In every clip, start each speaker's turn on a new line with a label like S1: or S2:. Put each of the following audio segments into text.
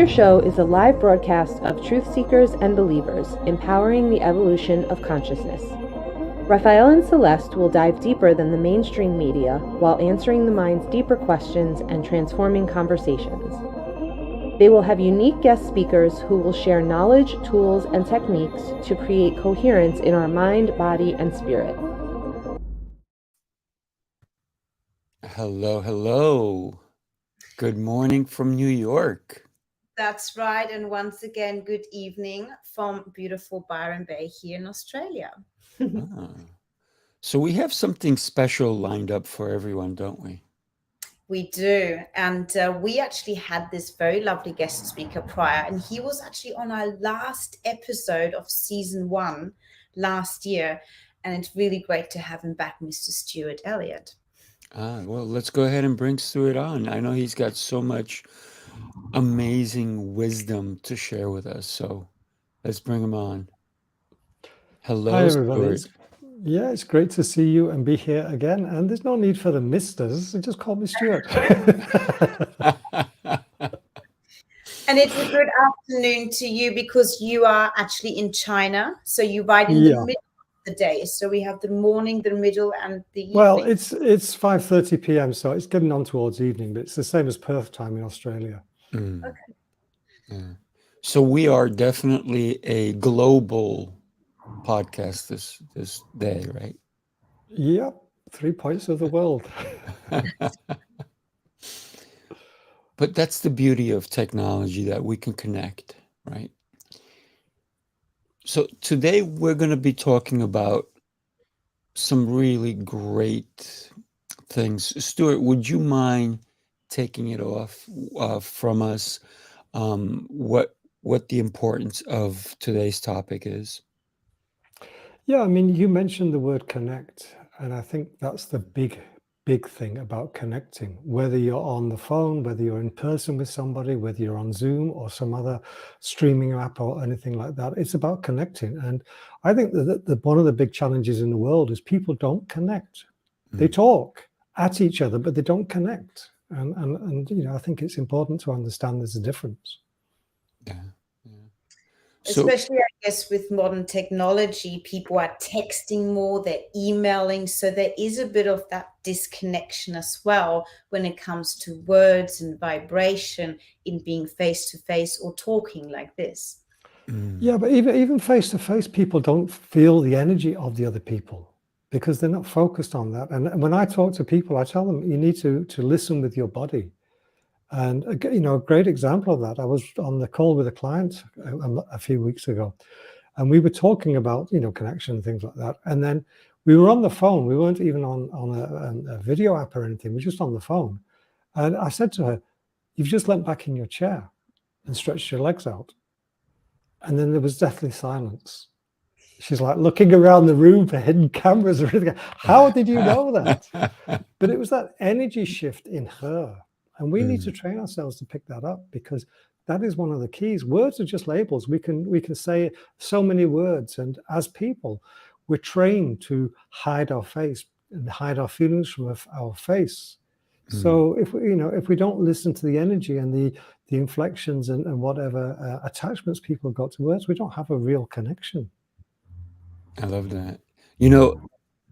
S1: Seer Show is a live broadcast of truth seekers and believers, empowering the evolution of consciousness. Raphael and Celeste will dive deeper than the mainstream media while answering the mind's deeper questions and transforming conversations. They will have unique guest speakers who will share knowledge, tools, and techniques to create coherence in our mind, body, and spirit.
S2: Hello, hello. Good morning from New York.
S3: That's right. And once again, good evening from beautiful Byron Bay here in Australia.
S2: So we have something special lined up for everyone, don't we?
S3: We do. And we actually had this very lovely guest speaker prior, and he was actually on our last episode of season 1 last year. And it's really great to have him back, Mr. Stuart Elliott.
S2: Well, let's go ahead and bring Stuart on. I know he's got so much amazing wisdom to share with us. So let's bring him on. Hello,
S4: Hi, everybody.
S2: Stuart.
S4: It's great to see you and be here again. And there's no need for the misters. Just call me Stuart.
S3: And it's a good afternoon to you because you are actually in China. So you're right in the middle of the day. So we have the morning, the middle, and the evening.
S4: Well, it's 5:30 p.m. So it's getting on towards evening, but it's the same as Perth time in Australia.
S3: Okay.
S2: Yeah. So we are definitely a global podcast this day, right?
S4: Yep, 3 points of the world.
S2: But that's the beauty of technology, that we can connect, right? So today we're going to be talking about some really great things. Stuart, would you mind taking it off from us, what the importance of today's topic is?
S4: Yeah, I mean, you mentioned the word connect, and I think that's the big thing about connecting. Whether you're on the phone, whether you're in person with somebody, whether you're on Zoom or some other streaming app or anything like that, it's about connecting. And I think that one of the big challenges in the world is people don't connect. They talk at each other, but they don't connect. And I think it's important to understand there's a difference.
S2: Yeah.
S3: Especially, I guess, with modern technology, people are texting more, they're emailing. So there is a bit of that disconnection as well when it comes to words and vibration in being face-to-face or talking like this.
S4: Yeah, but even face-to-face, people don't feel the energy of the other people because they're not focused on that. And when I talk to people, I tell them you need to listen with your body. And a great example of that, I was on the call with a client a few weeks ago, and we were talking about connection and things like that. And then we were on the phone. We weren't even on a video app or anything. We were just on the phone. And I said to her, "You've just leant back in your chair and stretched your legs out." And then there was deathly silence. She's like looking around the room for hidden cameras or anything. How did you know that? But it was that energy shift in her. And we need to train ourselves to pick that up, because that is one of the keys. Words are just labels. We can say so many words, and as people, we're trained to hide our face and hide our feelings from our face. So if we don't listen to the energy and the inflections and whatever attachments people have got to words, we don't have a real connection.
S2: I love that.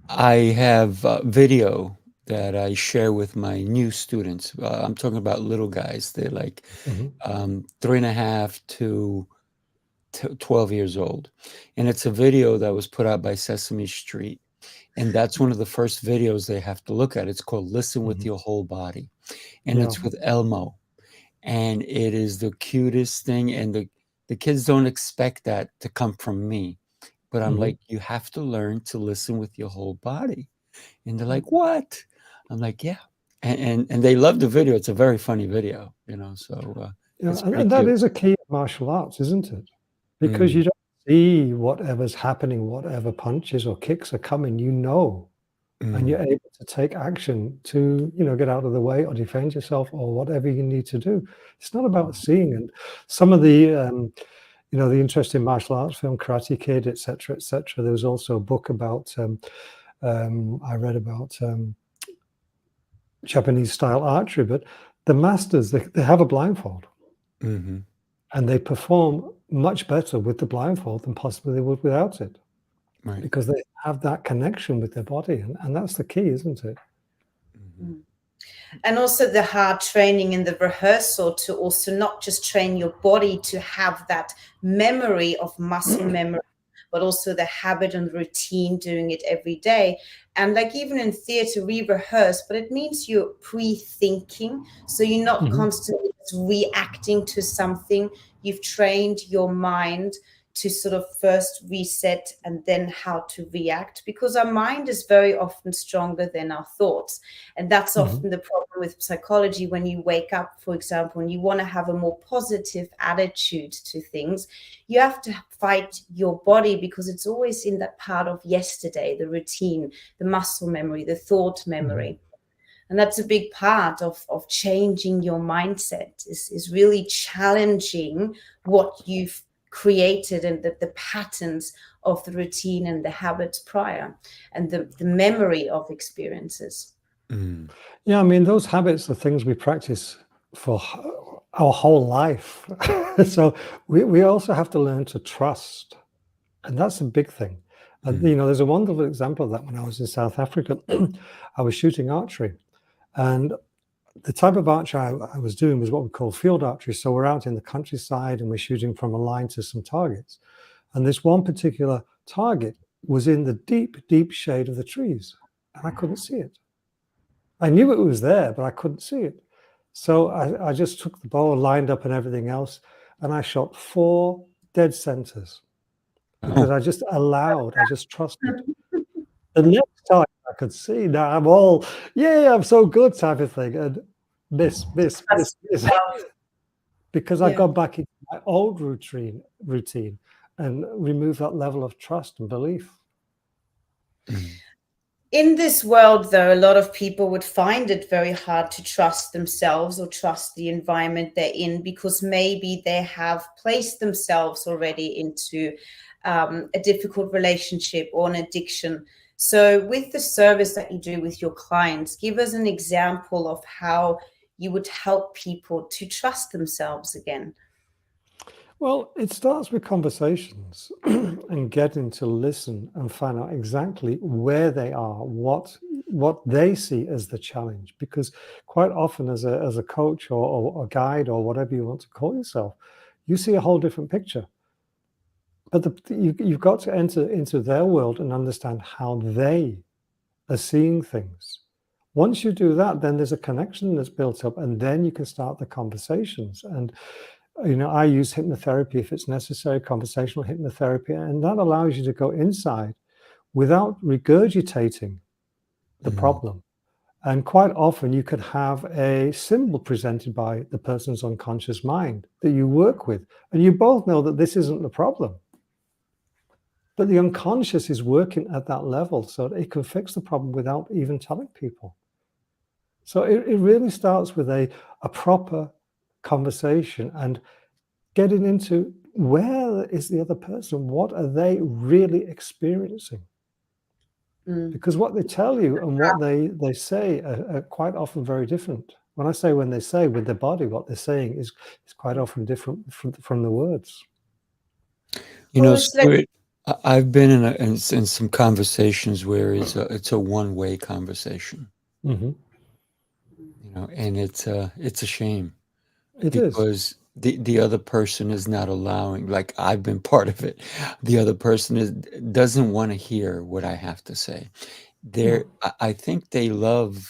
S2: I have video that I share with my new students. I'm talking about little guys. They're like 3.5 to 12 years old. And it's a video that was put out by Sesame Street. And that's one of the first videos they have to look at. It's called Listen with Your Whole Body. And it's with Elmo. And it is the cutest thing. And the kids don't expect that to come from me. But I'm like, you have to learn to listen with your whole body. And they're like, what? I'm like, yeah. And they love the video. It's a very funny video, so
S4: and that is a key of martial arts, isn't it? Because you don't see whatever's happening, whatever punches or kicks are coming, and you're able to take action to, get out of the way or defend yourself or whatever you need to do. It's not about seeing. And some of the, the interesting martial arts film, Karate Kid, etc., etc. There was also a book about, I read about Japanese style archery, but the masters, they have a blindfold. And they perform much better with the blindfold than possibly they would without it.
S2: Right.
S4: Because they have that connection with their body. And that's the key, isn't it?
S3: Mm. And also the hard training in the rehearsal to also not just train your body to have that memory of muscle memory, but also the habit and routine doing it every day. And like even in theater, we rehearse, but it means you're pre-thinking. So you're not constantly reacting to something. You've trained your mind to sort of first reset and then how to react, because our mind is very often stronger than our thoughts. And that's often the problem with psychology. When you wake up, for example, and you want to have a more positive attitude to things, you have to fight your body, because it's always in that part of yesterday, the routine, the muscle memory, the thought memory. And that's a big part of changing your mindset, is really challenging what you've created and the patterns of the routine and the habits prior, and the memory of experiences.
S4: Yeah, I mean, those habits are things we practice for our whole life. So we also have to learn to trust. And that's a big thing. And, you know, there's a wonderful example of that. When I was in South Africa, I was shooting archery. And the type of archery I was doing was what we call field archery. So we're out in the countryside and we're shooting from a line to some targets. And this one particular target was in the deep, deep shade of the trees. And I couldn't see it. I knew it was there, but I couldn't see it. So I just took the bow, lined up and everything else, and I shot 4 dead centers, because I just trusted. The next time I could see, now I'm all, yeah, I'm so good type of thing, and miss. Because I got back into my old routine and removed that level of trust and belief.
S3: In this world, though, a lot of people would find it very hard to trust themselves or trust the environment they're in, because maybe they have placed themselves already into a difficult relationship or an addiction. So with the service that you do with your clients, give us an example of how you would help people to trust themselves again.
S4: Well, it starts with conversations and getting to listen and find out exactly where they are, what they see as the challenge. Because quite often as a coach or a guide or whatever you want to call yourself, you see a whole different picture. But you've got to enter into their world and understand how they are seeing things. Once you do that, then there's a connection that's built up, and then you can start the conversations. And you know, I use hypnotherapy if it's necessary, conversational hypnotherapy, and that allows you to go inside without regurgitating the problem. And quite often you could have a symbol presented by the person's unconscious mind that you work with, and you both know that this isn't the problem. But the unconscious is working at that level so that it can fix the problem without even telling people. So it really starts with a proper conversation and getting into where is the other person? What are they really experiencing? Because what they tell you and what they say are quite often very different. When I say when they say with their body, what they're saying is quite often different from the words.
S2: You know, Stuart, I've been in some conversations where it's a one-way conversation. You know, and it's a shame.
S4: It is.
S2: Because the other person is not allowing, like I've been part of it. The other person doesn't want to hear what I have to say. I think they love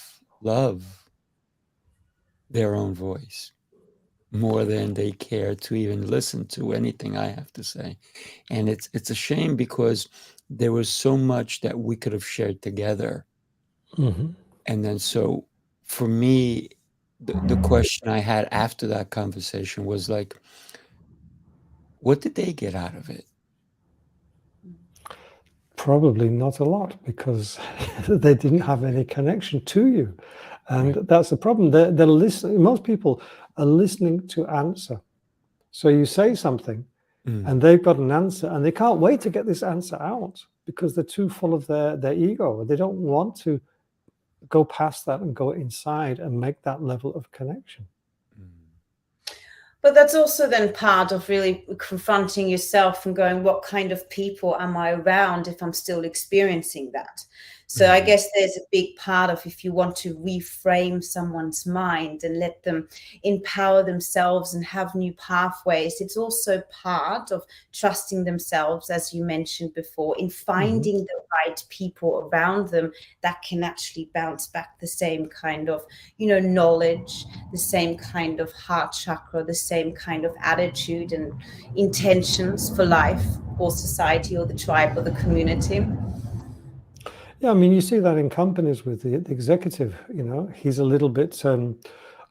S2: their own voice more than they care to even listen to anything I have to say. And it's a shame, because there was so much that we could have shared together. And then so for me, the question I had after that conversation was like, what did they get out of it?
S4: Probably not a lot, because they didn't have any connection to you. And that's the problem. They're listening. Most people are listening to answer. So you say something and they've got an answer, and they can't wait to get this answer out because they're too full of their ego. They don't want to go past that and go inside and make that level of connection.
S3: But that's also then part of really confronting yourself and going, what kind of people am I around if I'm still experiencing that? So I guess there's a big part of, if you want to reframe someone's mind and let them empower themselves and have new pathways, it's also part of trusting themselves, as you mentioned before, in finding the right people around them that can actually bounce back the same kind of, knowledge, the same kind of heart chakra, the same kind of attitude and intentions for life or society or the tribe or the community.
S4: Yeah, I mean, you see that in companies with the executive, he's a little bit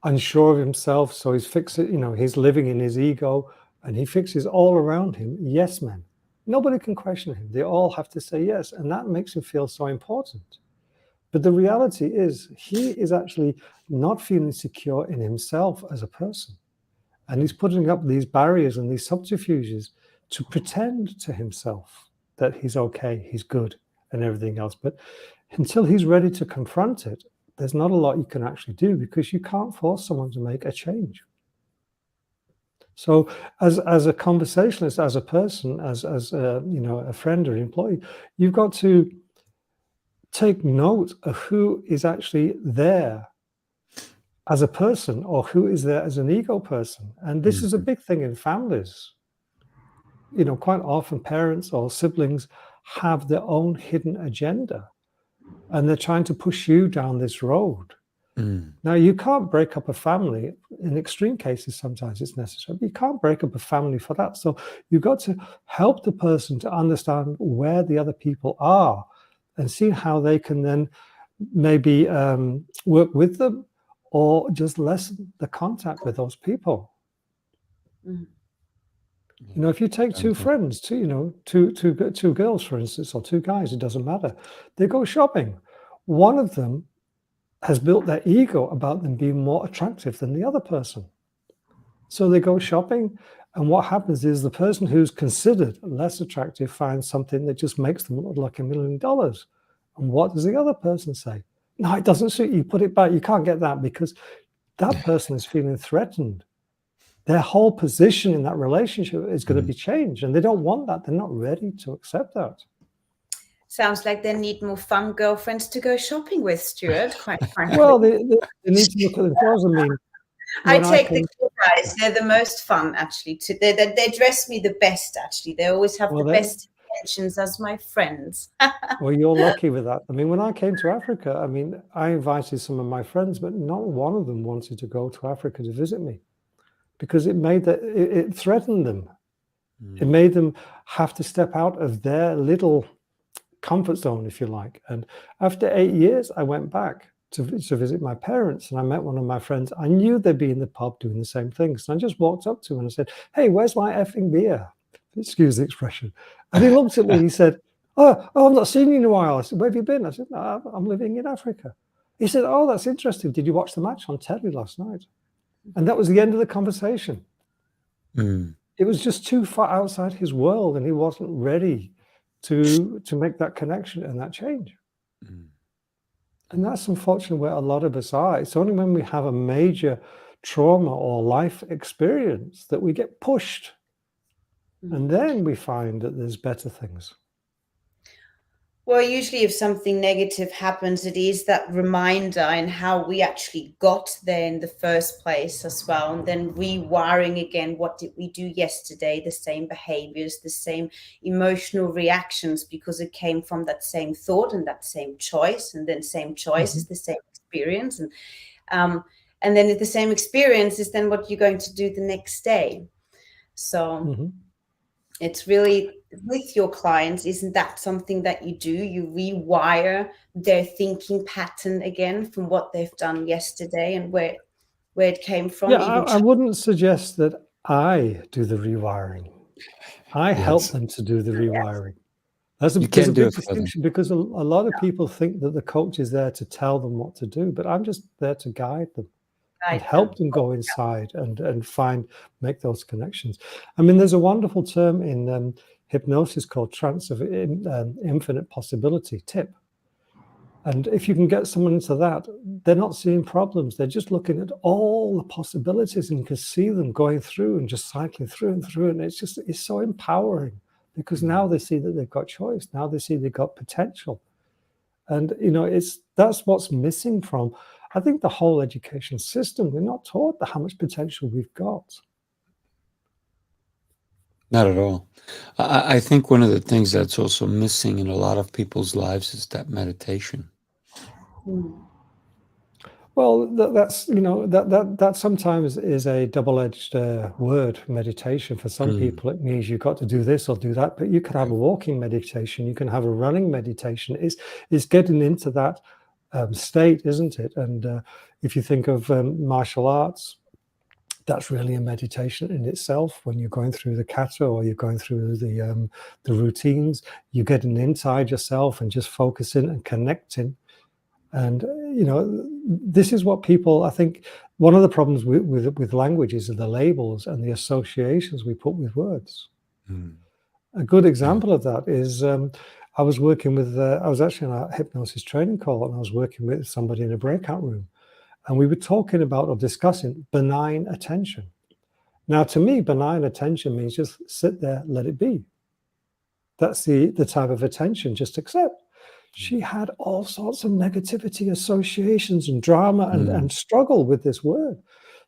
S4: unsure of himself. So he's he's living in his ego, and he fixes all around him yes men. Nobody can question him. They all have to say yes. And that makes him feel so important. But the reality is he is actually not feeling secure in himself as a person. And he's putting up these barriers and these subterfuges to pretend to himself that he's okay, he's good, and everything else. But until he's ready to confront it, there's not a lot you can actually do, because you can't force someone to make a change. So as a conversationalist, as a person, as a friend or employee, you've got to take note of who is actually there as a person or who is there as an ego person. And this is a big thing in families. Quite often parents or siblings have their own hidden agenda, and they're trying to push you down this road. Now, you can't break up a family. In extreme cases, sometimes it's necessary, but you can't break up a family for that. So you've got to help the person to understand where the other people are and see how they can then maybe work with them or just lessen the contact with those people. If you take two friends, two girls, for instance, or two guys, it doesn't matter. They go shopping. One of them has built their ego about them being more attractive than the other person. So they go shopping, and what happens is the person who's considered less attractive finds something that just makes them look like $1 million. And what does the other person say? No, it doesn't suit you. Put it back. You can't get that, because that person is feeling threatened. Their whole position in that relationship is going to be changed, and they don't want that. They're not ready to accept that.
S3: Sounds like they need more fun girlfriends to go shopping with, Stuart, quite frankly.
S4: Well, they need to look at themselves. I mean,
S3: I take the cool guys. They're the most fun, actually. They dress me the best, actually. They always have the best intentions as my friends.
S4: Well, you're lucky with that. I mean, when I came to Africa, I invited some of my friends, but not one of them wanted to go to Africa to visit me, because it threatened them. It made them have to step out of their little comfort zone, if you like. And after 8 years, I went back to visit my parents, and I met one of my friends. I knew they'd be in the pub doing the same things. And I just walked up to him and I said, "Hey, where's my effing beer?" Excuse the expression. And he looked at me, he said, oh, I've not seen you in a while. I said, "Where have you been?" I said, "No, I'm living in Africa." He said, "Oh, that's interesting. Did you watch the match on telly last night?" And that was the end of the conversation. It was just too far outside his world, and he wasn't ready to make that connection and that change. And that's unfortunately where a lot of us are. It's only when we have a major trauma or life experience that we get pushed. And then we find that there's better things.
S3: Well, usually if something negative happens, it is that reminder and how we actually got there in the first place as well. And then rewiring again, what did we do yesterday? The same behaviors, the same emotional reactions, because it came from that same thought and that same choice. And then same choice is the same experience. And then the same experience is then what you're going to do the next day. So it's really, with your clients, isn't that something that you do? You rewire their thinking pattern again from what they've done yesterday and where it came from?
S4: Yeah, I wouldn't suggest that I do the rewiring. I help them to do the rewiring. That's a big distinction, because a lot of people think that the coach is there to tell them what to do, but I'm just there to guide them. And help them go inside and make those connections. I mean, there's a wonderful term in hypnosis called trance of infinite possibility, TIP. And if you can get someone into that, they're not seeing problems. They're just looking at all the possibilities, and you can see them going through and just cycling through and through. And it's so empowering, because now they see that they've got choice. Now they see they've got potential. And, that's what's missing from, I think, the whole education system. We're not taught how much potential we've got.
S2: Not at all. I think one of the things that's also missing in a lot of people's lives is that meditation.
S4: Well, that's that sometimes is a double-edged word, meditation. For some people, it means you've got to do this or do that. But you can have a walking meditation. You can have a running meditation. It's getting into that state, isn't it? And if you think of martial arts, that's really a meditation in itself. When you're going through the kata, or you're going through the routines, you're getting inside yourself and just focusing and connecting. And this is what people, I think, one of the problems with languages are the labels and the associations we put with words. A good example of that is I was working with, I was actually on a hypnosis training call, and I was working with somebody in a breakout room, and we were talking about or discussing benign attention. Now, to me, benign attention means just sit there, let it be. That's the type of attention, just accept. She had all sorts of negativity, associations and drama and struggle with this word.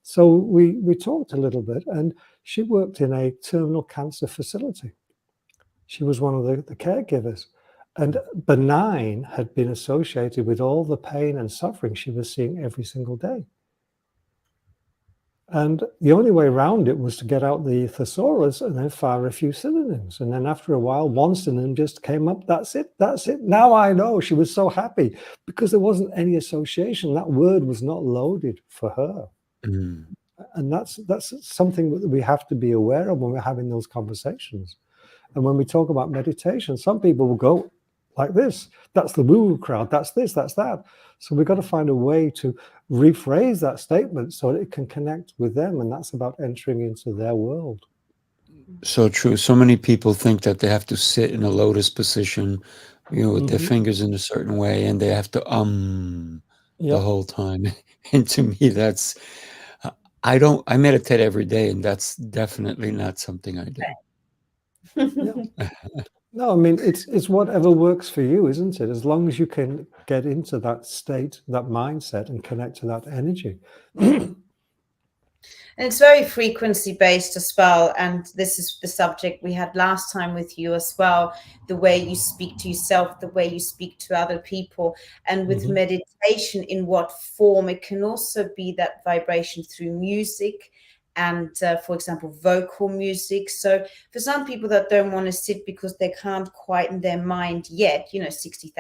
S4: So we talked a little bit, and she worked in a terminal cancer facility. She was one of the caregivers, and benign had been associated with all the pain and suffering she was seeing every single day. And the only way around it was to get out the thesaurus and then fire a few synonyms. And then after a while, one synonym just came up. That's it. Now I know. She was so happy because there wasn't any association. That word was not loaded for her. And that's something that we have to be aware of when we're having those conversations. And when we talk about meditation, some people will go like this. That's the woo-woo crowd. That's this, that's that. So we've got to find a way to rephrase that statement so that it can connect with them. And that's about entering into their world.
S2: So true. So many people think that they have to sit in a lotus position, with their fingers in a certain way, and they have to the whole time. And to me, that's, I meditate every day, and that's definitely not something I do.
S4: No, I mean, it's whatever works for you, isn't it? As long as you can get into that state, that mindset, and connect to that energy.
S3: And it's very frequency based as well. And this is the subject we had last time with you as well. The way you speak to yourself, the way you speak to other people. And with meditation, in what form? It can also be that vibration through music. And for example, vocal music. So for some people that don't want to sit because they can't quieten their mind yet, 60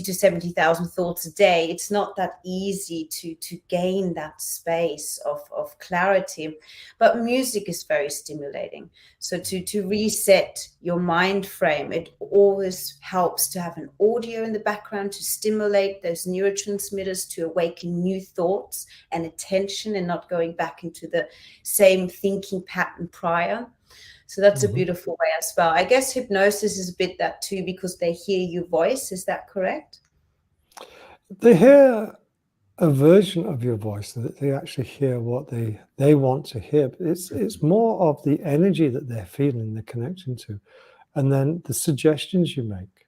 S3: to 70,000 thoughts a day, it's not that easy to gain that space of clarity. But music is very stimulating. So to reset your mind frame, it always helps to have an audio in the background to stimulate those neurotransmitters, to awaken new thoughts and attention, and not going back into the same thinking pattern prior. So that's a beautiful way as well. I guess hypnosis is a bit that too, because they hear your voice. Is that correct?
S4: They hear a version of your voice, that they actually hear what they want to hear. But it's more of the energy that they're feeling, they're connecting to, and then the suggestions you make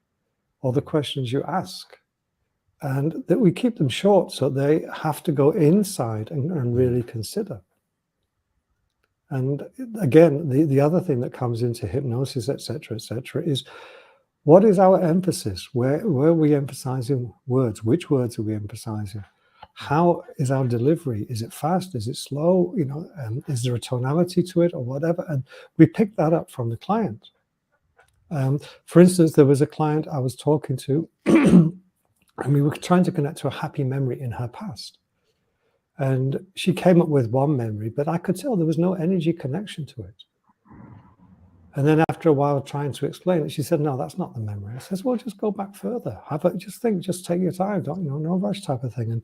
S4: or the questions you ask. And that we keep them short so they have to go inside and really consider. And again, the other thing that comes into hypnosis, et cetera, is what is our emphasis? Where are we emphasizing words? Which words are we emphasizing? How is our delivery? Is it fast? Is it slow? Is there a tonality to it or whatever? And we pick that up from the client. For instance, there was a client I was talking to, and we were trying to connect to a happy memory in her past. And she came up with one memory, but I could tell there was no energy connection to it. And then after a while, trying to explain it, she said, no, that's not the memory. I says, well, just go back further. Just think, just take your time. No rush type of thing. And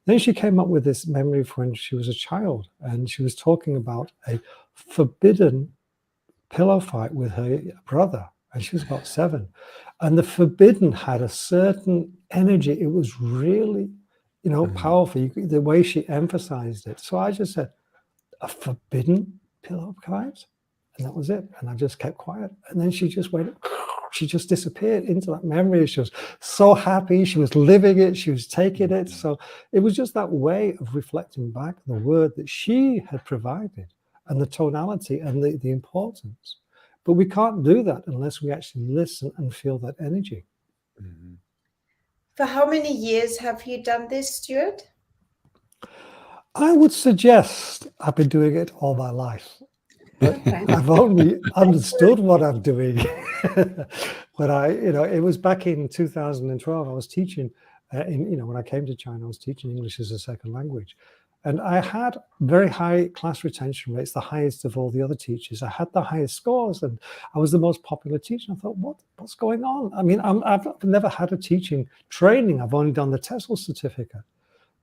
S4: then she came up with this memory of when she was a child. And she was talking about a forbidden pillow fight with her brother. and she was about 7. And the forbidden had a certain energy. It was really, powerful. The way she emphasized it. So I just said, a forbidden pillow fight, and that was it. And I just kept quiet. And then she just went, she just disappeared into that memory. She was so happy. She was living it. She was taking it. So it was just that way of reflecting back the word that she had provided and the tonality and the importance. But we can't do that unless we actually listen and feel that energy.
S2: Mm-hmm.
S3: For how many years have you done this, Stuart?
S4: I would suggest I've been doing it all my life, but I've only understood what I'm doing when it was back in 2012. I was teaching, when I came to China, I was teaching English as a second language. And I had very high class retention rates, the highest of all the other teachers. I had the highest scores, and I was the most popular teacher. I thought, what's going on? I mean, I've never had a teaching training. I've only done the TESOL certificate.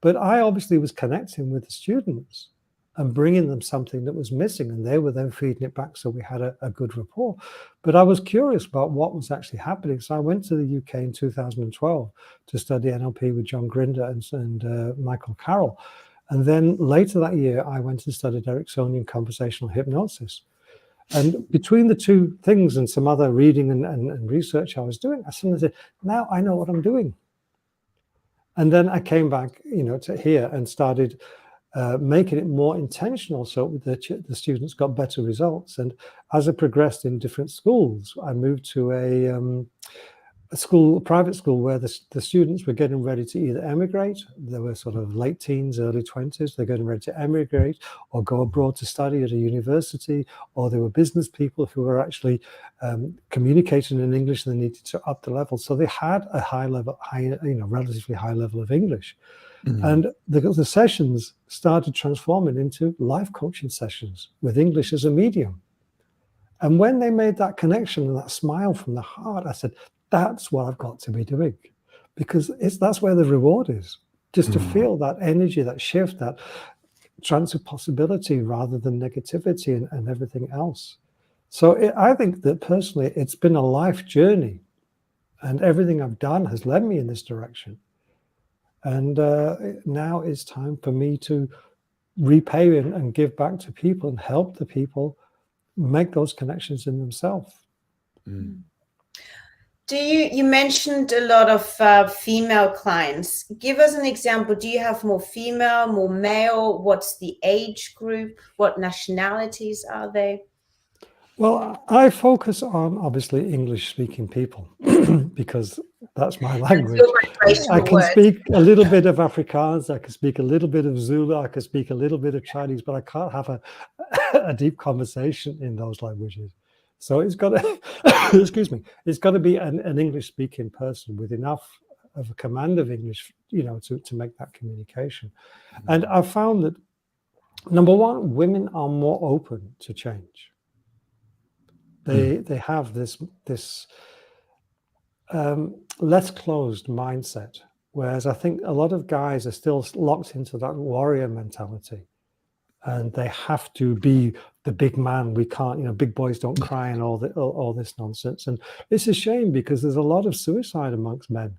S4: But I obviously was connecting with the students and bringing them something that was missing, and they were then feeding it back, so we had a good rapport. But I was curious about what was actually happening. So I went to the UK in 2012 to study NLP with John Grinder and Michael Carroll. And then later that year, I went and studied Ericksonian conversational hypnosis. And between the two things and some other reading and research I was doing, I suddenly said, now I know what I'm doing. And then I came back, to here and started making it more intentional, so the students got better results. And as I progressed in different schools, I moved to a private school, where the students were getting ready to either emigrate. They were sort of late teens, early 20s. They're getting ready to emigrate or go abroad to study at a university, or they were business people who were actually communicating in English, and they needed to up the level. So they had a relatively high level of English. Mm-hmm. And the sessions started transforming into life coaching sessions with English as a medium. And when they made that connection and that smile from the heart, I said, that's what I've got to be doing, because that's where the reward is, just to feel that energy, that shift, that chance of possibility rather than negativity and everything else. So I think that personally, it's been a life journey, and everything I've done has led me in this direction. And now it's time for me to repay and give back to people and help the people make those connections in themselves.
S2: Mm.
S3: You mentioned a lot of female clients. Give us an example. Do you have more female, more male? What's the age group? What nationalities are they?
S4: Well, I focus on obviously English-speaking people because that's my language. I can speak a little bit of Afrikaans, I can speak a little bit of Zulu, I can speak a little bit of Chinese, but I can't have a deep conversation in those languages. So it's got to, excuse me, it's got to be an English-speaking person with enough of a command of English, to make that communication. Mm-hmm. And I've found that, number one, women are more open to change. They have this less closed mindset, whereas I think a lot of guys are still locked into that warrior mentality, and they have to be the big man. We can't, big boys don't cry and all this nonsense. And it's a shame, because there's a lot of suicide amongst men.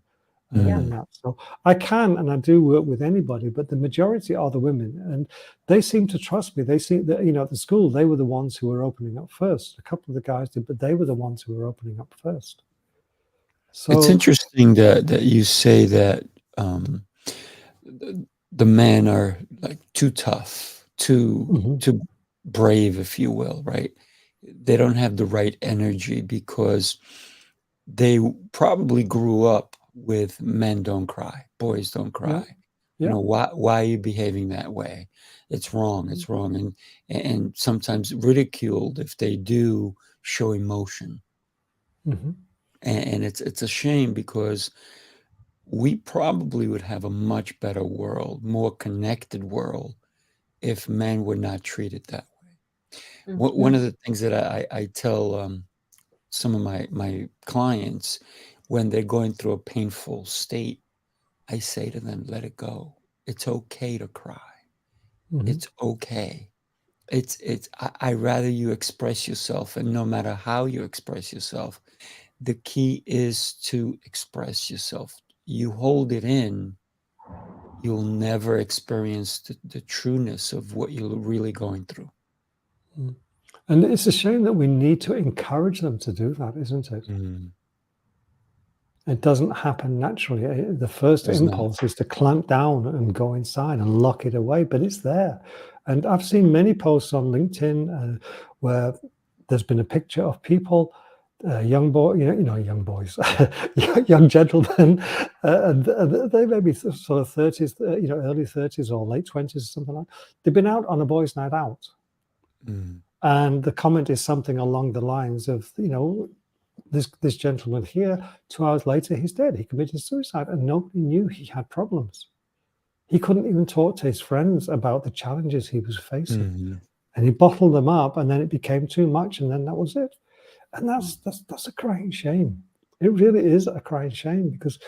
S4: And that. So I can and I do work with anybody, but the majority are the women, and they seem to trust me. They seem that, at the school, they were the ones who were opening up first. A couple of the guys did, but they were the ones who were opening up first. So
S2: it's interesting that you say that the men are like too tough, too brave, if you will, right? They don't have the right energy because they probably grew up with men don't cry, boys don't cry. Yeah. Why are you behaving that way? It's wrong. It's wrong. And sometimes ridiculed if they do show emotion. Mm-hmm. And it's a shame, because we probably would have a much better world, more connected world, if men were not treated that way. Mm-hmm. One of the things that I tell some of my clients, when they're going through a painful state, I say to them, let it go. It's okay to cry. Mm-hmm. It's okay. I rather you express yourself, and no matter how you express yourself, the key is to express yourself. You hold it in, you'll never experience the trueness of what you're really going through.
S4: And it's a shame that we need to encourage them to do that, isn't it? It doesn't happen naturally. The first impulse is to clamp down and go inside and lock it away, but it's there. And I've seen many posts on LinkedIn where there's been a picture of people, young boys, young gentlemen, and they may be sort of 30s, early 30s or late 20s, something like that. They've been out on a boys' night out. And the comment is something along the lines of, this gentleman here, 2 hours later, he's dead. He committed suicide, and nobody knew he had problems. He couldn't even talk to his friends about the challenges he was facing. And he bottled them up, and then it became too much, and then that was it. And that's a crying shame. It really is a crying shame, because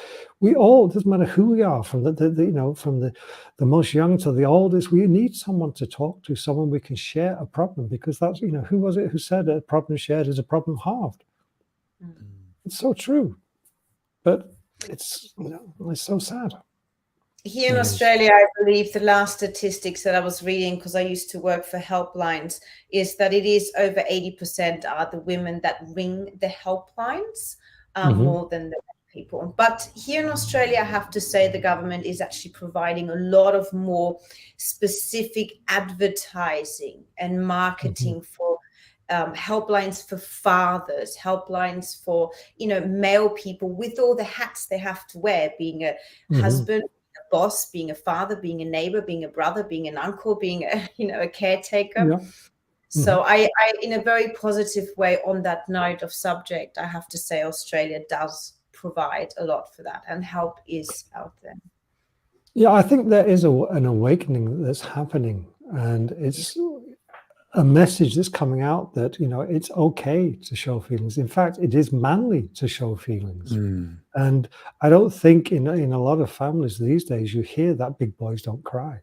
S4: we all, it doesn't matter who we are, from from the most young to the oldest, we need someone to talk to, someone we can share a problem, because that's, who was it who said a problem shared is a problem halved? It's so true, but it's so sad.
S3: Here in Australia, I believe the last statistics that I was reading, because I used to work for helplines, is that it is over 80% are the women that ring the helplines more than the people. But here in Australia, I have to say the government is actually providing a lot of more specific advertising and marketing for helplines for fathers, helplines for, male people, with all the hats they have to wear, being a husband, a boss, being a father, being a neighbor, being a brother, being an uncle, being a caretaker. So I, in a very positive way, on that note of subject, I have to say Australia does provide a lot for that, and help is out there.
S4: Yeah, I think there is an awakening that's happening, and it's a message that's coming out that, it's okay to show feelings. In fact, it is manly to show feelings. And I don't think in a lot of families these days, you hear that big boys don't cry.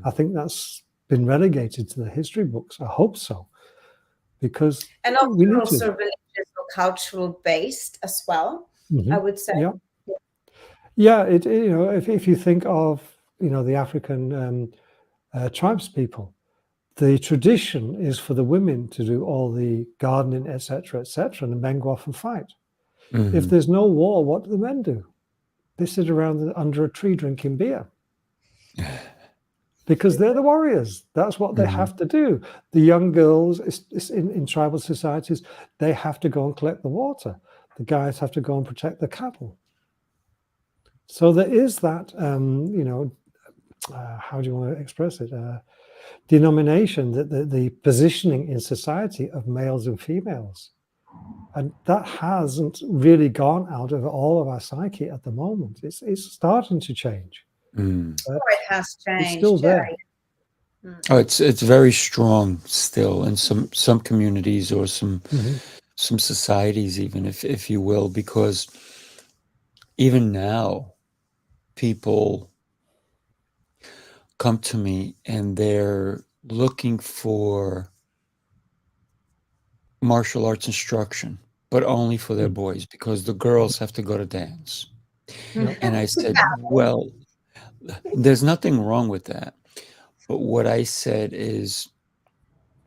S4: I think that's been relegated to the history books. I hope so, because
S3: and also religious or cultural based as well, I would say.
S4: Yeah. If you think of, the African tribes people, the tradition is for the women to do all the gardening, etc., and the men go off and fight. If there's no war, what do the men do? They sit around under a tree drinking beer. Because they're the warriors. That's what they have to do. The young girls in tribal societies, they have to go and collect the water. The guys have to go and protect the cattle. So there is that, how do you want to express it? Denomination, that the positioning in society of males and females, and that hasn't really gone out of all of our psyche at the moment. It's starting to change.
S3: It has changed.
S4: It's still there.
S2: Oh, it's very strong still in some communities, or some societies, even, if you will, because even now people come to me and they're looking for martial arts instruction, but only for their boys, because the girls have to go to dance. And I said, well, there's nothing wrong with that. But what I said is,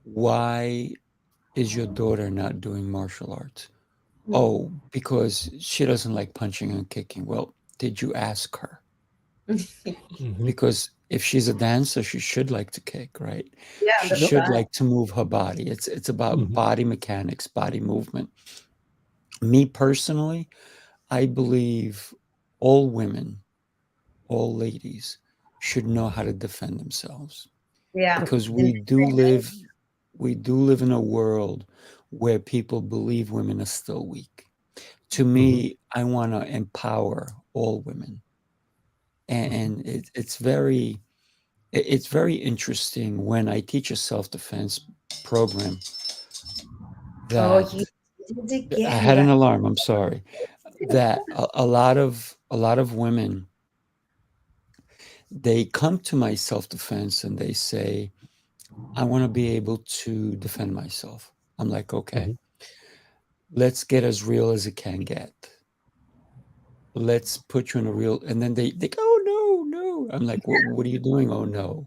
S2: why is your daughter not doing martial arts? Oh, because she doesn't like punching and kicking. Well, did you ask her? Because if she's a dancer, she should like to kick, right?
S3: Yeah,
S2: she should like to move her body. It's about body mechanics, body movement. Me personally, I believe all women, all ladies should know how to defend themselves.
S3: Yeah.
S2: Because we do live in a world where people believe women are still weak. To me, I want to empower all women. And it's very interesting when I teach a self-defense program that
S3: you did it again.
S2: I had an alarm. I'm sorry. That a lot of women, they come to my self-defense and they say, I want to be able to defend myself. I'm like, okay. let's get as real as it can get. Let's put you in a real, and then they go, oh, no. I'm like, what are you doing? Oh, no.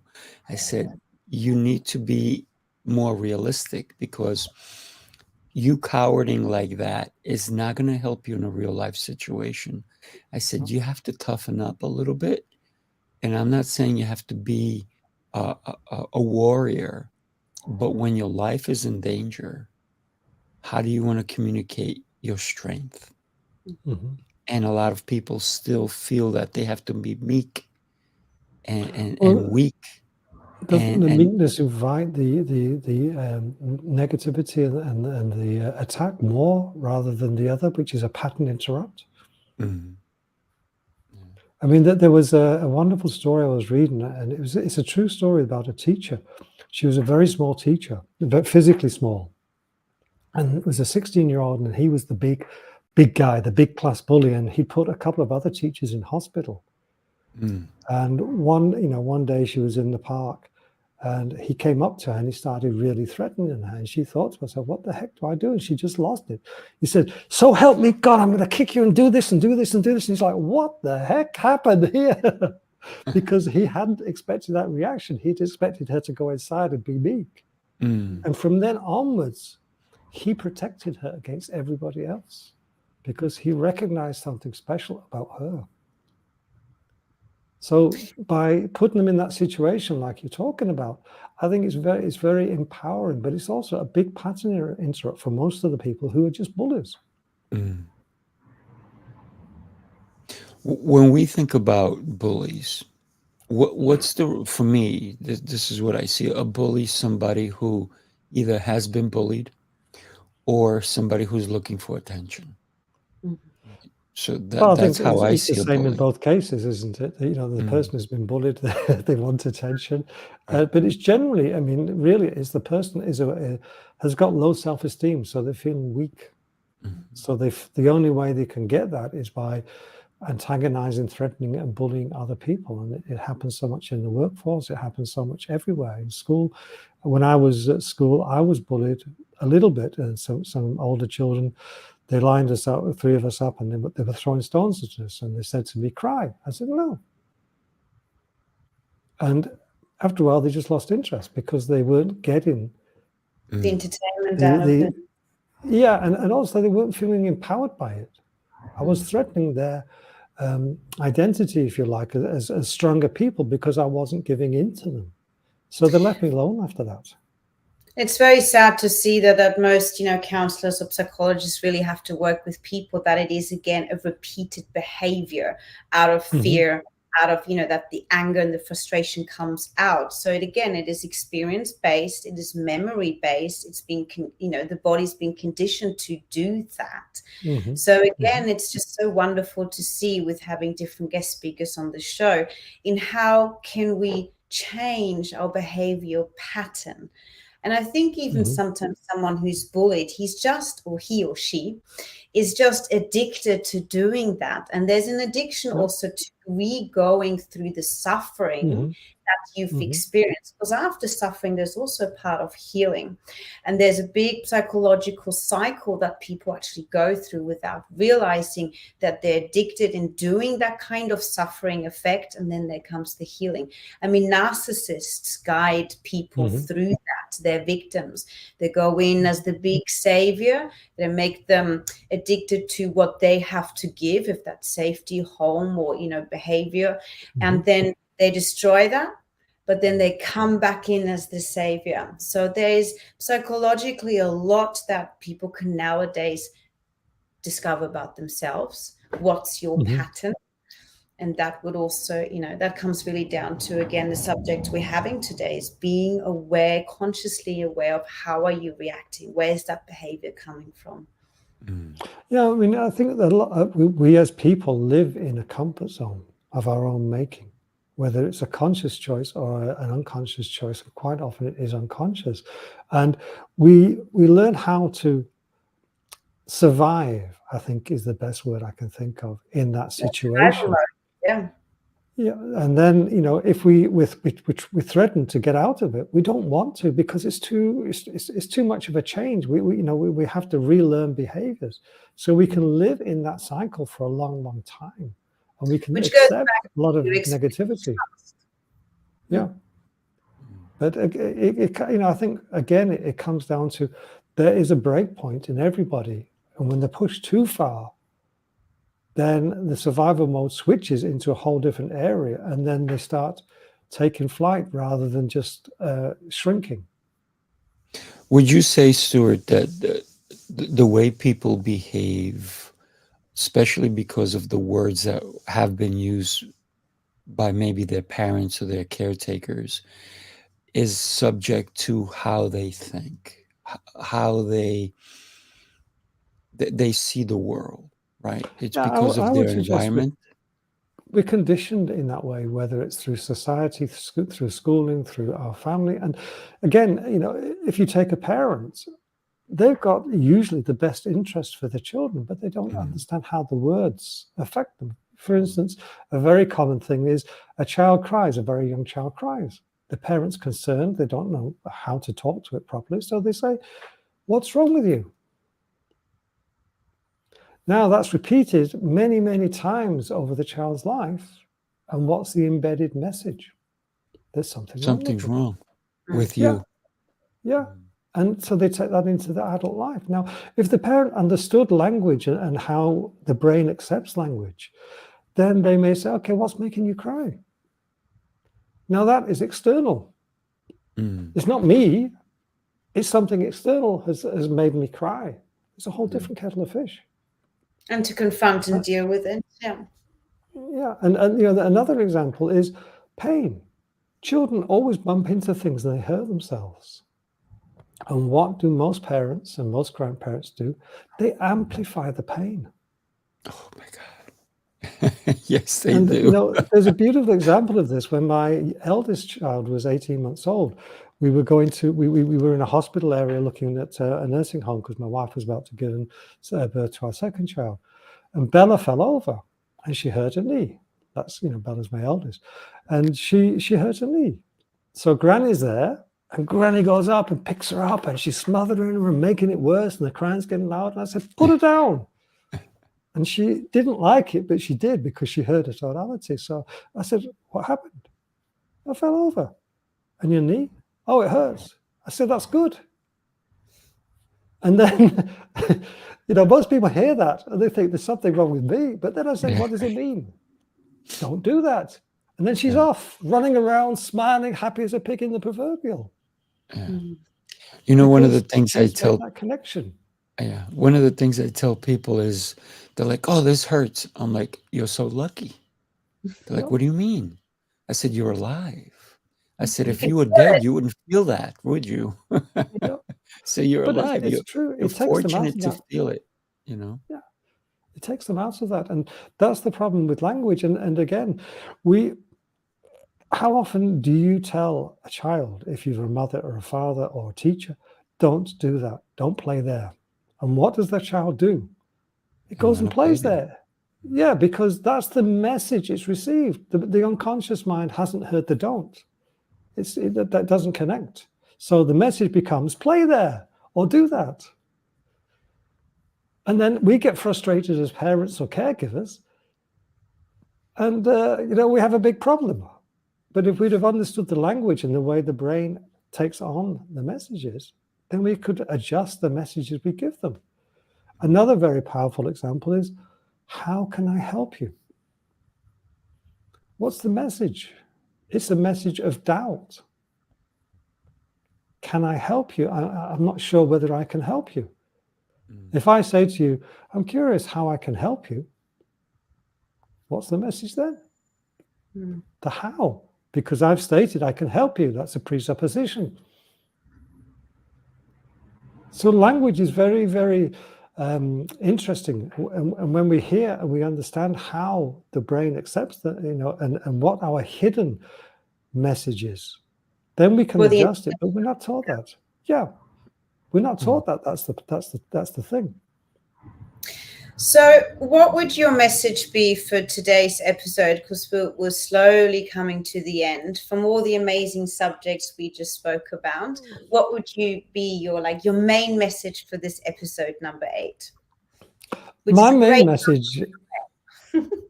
S2: I said, you need to be more realistic, because you cowarding like that is not going to help you in a real life situation. I said, you have to toughen up a little bit. And I'm not saying you have to be a warrior, but when your life is in danger, how do you want to communicate your strength? And a lot of people still feel that they have to be meek and weak.
S4: Doesn't the meekness invite the negativity and the attack more rather than the other, which is a pattern interrupt? I mean, there was a wonderful story I was reading, and it's a true story about a teacher. She was a very small teacher, but physically small. And it was a 16-year-old, and he was the big guy, the big class bully, and he put a couple of other teachers in hospital. And one day she was in the park, and he came up to her and he started really threatening her. And she thought to herself, what the heck do I do? And she just lost it. He said, so help me God, I'm going to kick you and do this and do this and do this. And he's like, what the heck happened here? Because he hadn't expected that reaction. He'd expected her to go inside and be meek. And from then onwards, he protected her against everybody else because he recognized something special about her. So by putting them in that situation like you're talking about, I think it's very empowering, but it's also a big pattern interrupt for most of the people who are just bullies.
S2: When we think about bullies, for me, this is what I see. A bully, somebody who either has been bullied or somebody who's looking for attention. So that's how I see
S4: it's the
S2: a
S4: same
S2: bully.
S4: in both cases, isn't it? The person has been bullied, they want attention. But it's generally, I mean, really, is the person has got low self-esteem, so they're feeling weak. So the only way they can get that is by antagonizing, threatening, and bullying other people. And it happens so much in the workforce. It happens so much everywhere. In school, when I was at school, I was bullied a little bit, and some older children. They lined us up, 3 of us up, and they were throwing stones at us. And they said to me, cry. I said, no. And after a while, they just lost interest because they weren't getting
S3: the entertainment out of it.
S4: Yeah, and also they weren't feeling empowered by it. I was threatening their identity, if you like, as stronger people because I wasn't giving in to them. So they left me alone after that.
S3: It's very sad to see that most, counselors or psychologists really have to work with people that it is, again, a repeated behavior out of fear, out of, that the anger and the frustration comes out. So it is experience-based, it is memory-based, it's been, the body's been conditioned to do that. So again, it's just so wonderful to see with having different guest speakers on the show in how can we change our behavioral pattern. And I think even sometimes someone who's bullied, he or she is just addicted to doing that. And there's an addiction also to going through the suffering that you've experienced. Because after suffering, there's also a part of healing. And there's a big psychological cycle that people actually go through without realizing that they're addicted in doing that kind of suffering effect. And then there comes the healing. I mean, narcissists guide people through that, their victims. They go in as the big savior. They make them addicted to what they have to give, if that's safety, home, or, behavior. And then they destroy that, but then they come back in as the savior. So there's psychologically a lot that people can nowadays discover about themselves. What's your pattern? And that would also, that comes really down to, again, the subject we're having today is being aware, consciously aware of how are you reacting? Where's that behavior coming from?
S4: Yeah, I mean, I think that we as people live in a comfort zone of our own making, whether it's a conscious choice or an unconscious choice. Quite often it is unconscious. And we learn how to survive, I think is the best word I can think of in that situation.
S3: Yeah.
S4: Yeah, and then if we threaten to get out of it, we don't want to because it's too much of a change. We have to relearn behaviors so we can live in that cycle for a long time, and we can accept a lot of negativity. Yeah, but I think again it comes down to there is a break point in everybody, and when they're pushed too far, then the survival mode switches into a whole different area, and then they start taking flight rather than just shrinking.
S2: Would you say, Stuart, that the way people behave, especially because of the words that have been used by maybe their parents or their caretakers, is subject to how they think, how they see the world, right? It's because of their environment.
S4: We're conditioned in that way, whether it's through society, through schooling, through our family. And again, if you take a parent, they've got usually the best interest for their children, but they don't understand how the words affect them. For instance, a very common thing is a child cries, a very young child cries. The parent's concerned, they don't know how to talk to it properly, so they say, "What's wrong with you?" Now that's repeated many times over the child's life. And what's the embedded message? There's something's
S2: wrong with you.
S4: Yeah. And so they take that into the adult life. Now, if the parent understood language and how the brain accepts language, then they may say, okay, what's making you cry? Now that is external. It's not me. It's something external has made me cry. It's a whole different kettle of fish.
S3: And to confront and deal with it.
S4: Yeah, and another example is pain. Children always bump into things and they hurt themselves. And what do most parents and most grandparents do? They amplify the pain.
S2: Oh my God. Yes, they do.
S4: There's a beautiful example of this. When my eldest child was 18 months old, we were in a hospital area looking at a nursing home because my wife was about to give birth to our second child. And Bella fell over and she hurt her knee. That's, Bella's my eldest. And she hurt her knee. So Granny's there and Granny goes up and picks her up and she's smothering her and making it worse and the crying's getting loud. And I said, put her down. And she didn't like it, but she did because she heard her tonality. So I said, what happened? I fell over. And your knee? Oh, it hurts. I said, that's good. And then, most people hear that and they think there's something wrong with me. But then I say, what does it mean? Don't do that. And then she's off, running around, smiling, happy as a pig in the proverbial.
S2: Yeah. One of the things I tell
S4: that connection.
S2: Yeah. One of the things I tell people is they're like, oh, this hurts. I'm like, you're so lucky. They're like, what do you mean? I said, you're alive. I said, if you were dead, you wouldn't feel that, would you? So you're alive.
S4: It's true.
S2: You're fortunate to feel it,
S4: Yeah. It takes them out of that. And that's the problem with language. And again, how often do you tell a child, if you're a mother or a father or a teacher, don't do that, don't play there? And what does that child do? It goes and plays there. Yeah, because that's the message it's received. The unconscious mind hasn't heard the don't. That doesn't connect. So the message becomes play there or do that. And then we get frustrated as parents or caregivers. And, we have a big problem. But if we'd have understood the language and the way the brain takes on the messages, then we could adjust the messages we give them. Another very powerful example is, how can I help you? What's the message? It's a message of doubt. Can I help you? I'm not sure whether I can help you. If I say to you, I'm curious how I can help you, what's the message then? The how. Because I've stated I can help you. That's a presupposition. So language is very, very interesting. And when we hear and we understand how the brain accepts that, and what our hidden message is, then we can adjust it. But we're not taught that. Yeah, we're not taught that. That's the thing.
S3: So what would your message be for today's episode? Because we're slowly coming to the end. From all the amazing subjects we just spoke about, what would you be your main message for this episode number 8?
S4: My main message,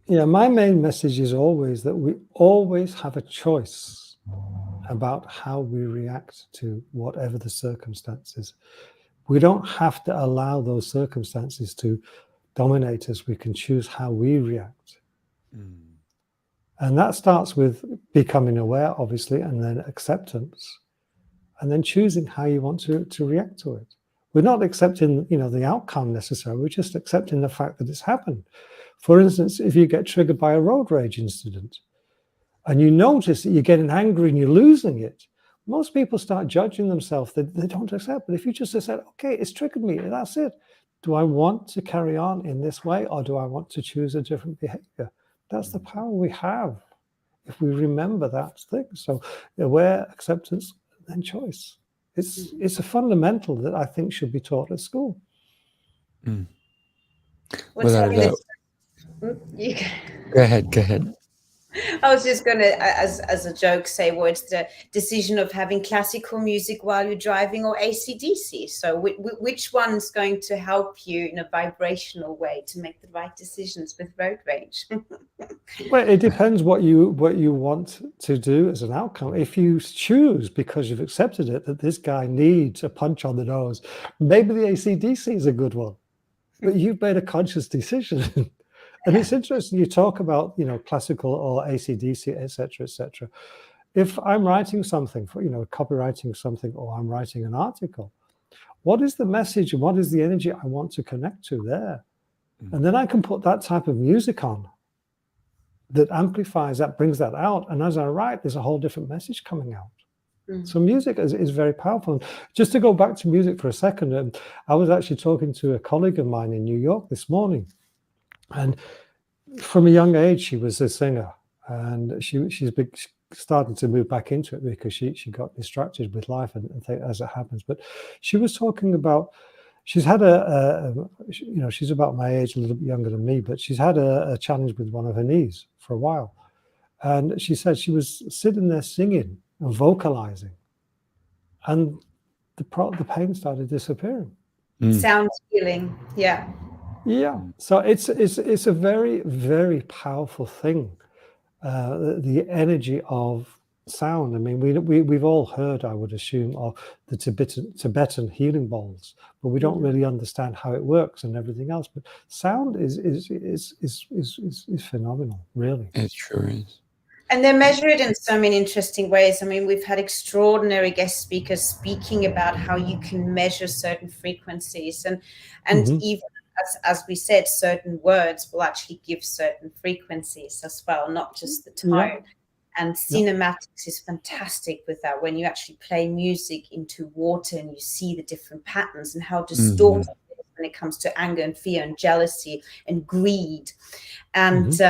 S4: my main message is always that we always have a choice about how we react to whatever the circumstances. We don't have to allow those circumstances to dominate us. We can choose how we react. And that starts with becoming aware, obviously, and then acceptance, and then choosing how you want to react to it. We're not accepting, the outcome necessarily. We're just accepting the fact that it's happened. For instance, if you get triggered by a road rage incident and you notice that you're getting angry and you're losing it, most people start judging themselves. They don't accept. But if you just said, okay, it's triggered me, that's it. Do I want to carry on in this way, or do I want to choose a different behavior? That's the power we have if we remember that thing. So aware, acceptance, and choice. It's a fundamental that I think should be taught at school.
S2: Without a doubt. Go ahead.
S3: I was just going to, as a joke, say, well, it's the decision of having classical music while you're driving or AC/DC. So which one's going to help you in a vibrational way to make the right decisions with road rage?
S4: Well, it depends what you want to do as an outcome. If you choose, because you've accepted it, that this guy needs a punch on the nose, maybe the AC/DC is a good one. But you've made a conscious decision. And it's interesting, you talk about, classical or AC/DC, etc., etc. If I'm writing something, for copywriting something, or I'm writing an article, what is the message and what is the energy I want to connect to there? And then I can put that type of music on that amplifies that, brings that out. And as I write, there's a whole different message coming out. So music is very powerful. Just to go back to music for a second, I was actually talking to a colleague of mine in New York this morning. And from a young age, she was a singer, and she's started to move back into it because she got distracted with life and as it happens. But she was talking about, she's had she's about my age, a little bit younger than me, but she's had a challenge with one of her knees for a while. And she said she was sitting there singing and vocalizing, and the pain started disappearing.
S3: Sound healing, yeah.
S4: Yeah, so it's a very, very powerful thing. The energy of sound. I mean, we've all heard, I would assume, of the Tibetan healing bowls, but we don't really understand how it works and everything else. But sound is phenomenal, really.
S2: It sure is.
S3: And they measure it in so many interesting ways. I mean, we've had extraordinary guest speakers speaking about how you can measure certain frequencies, and even as we said, certain words will actually give certain frequencies as well, not just the tone. Yeah. And cinematics is fantastic with that. When you actually play music into water and you see the different patterns and how distorted it is when it comes to anger and fear and jealousy and greed, and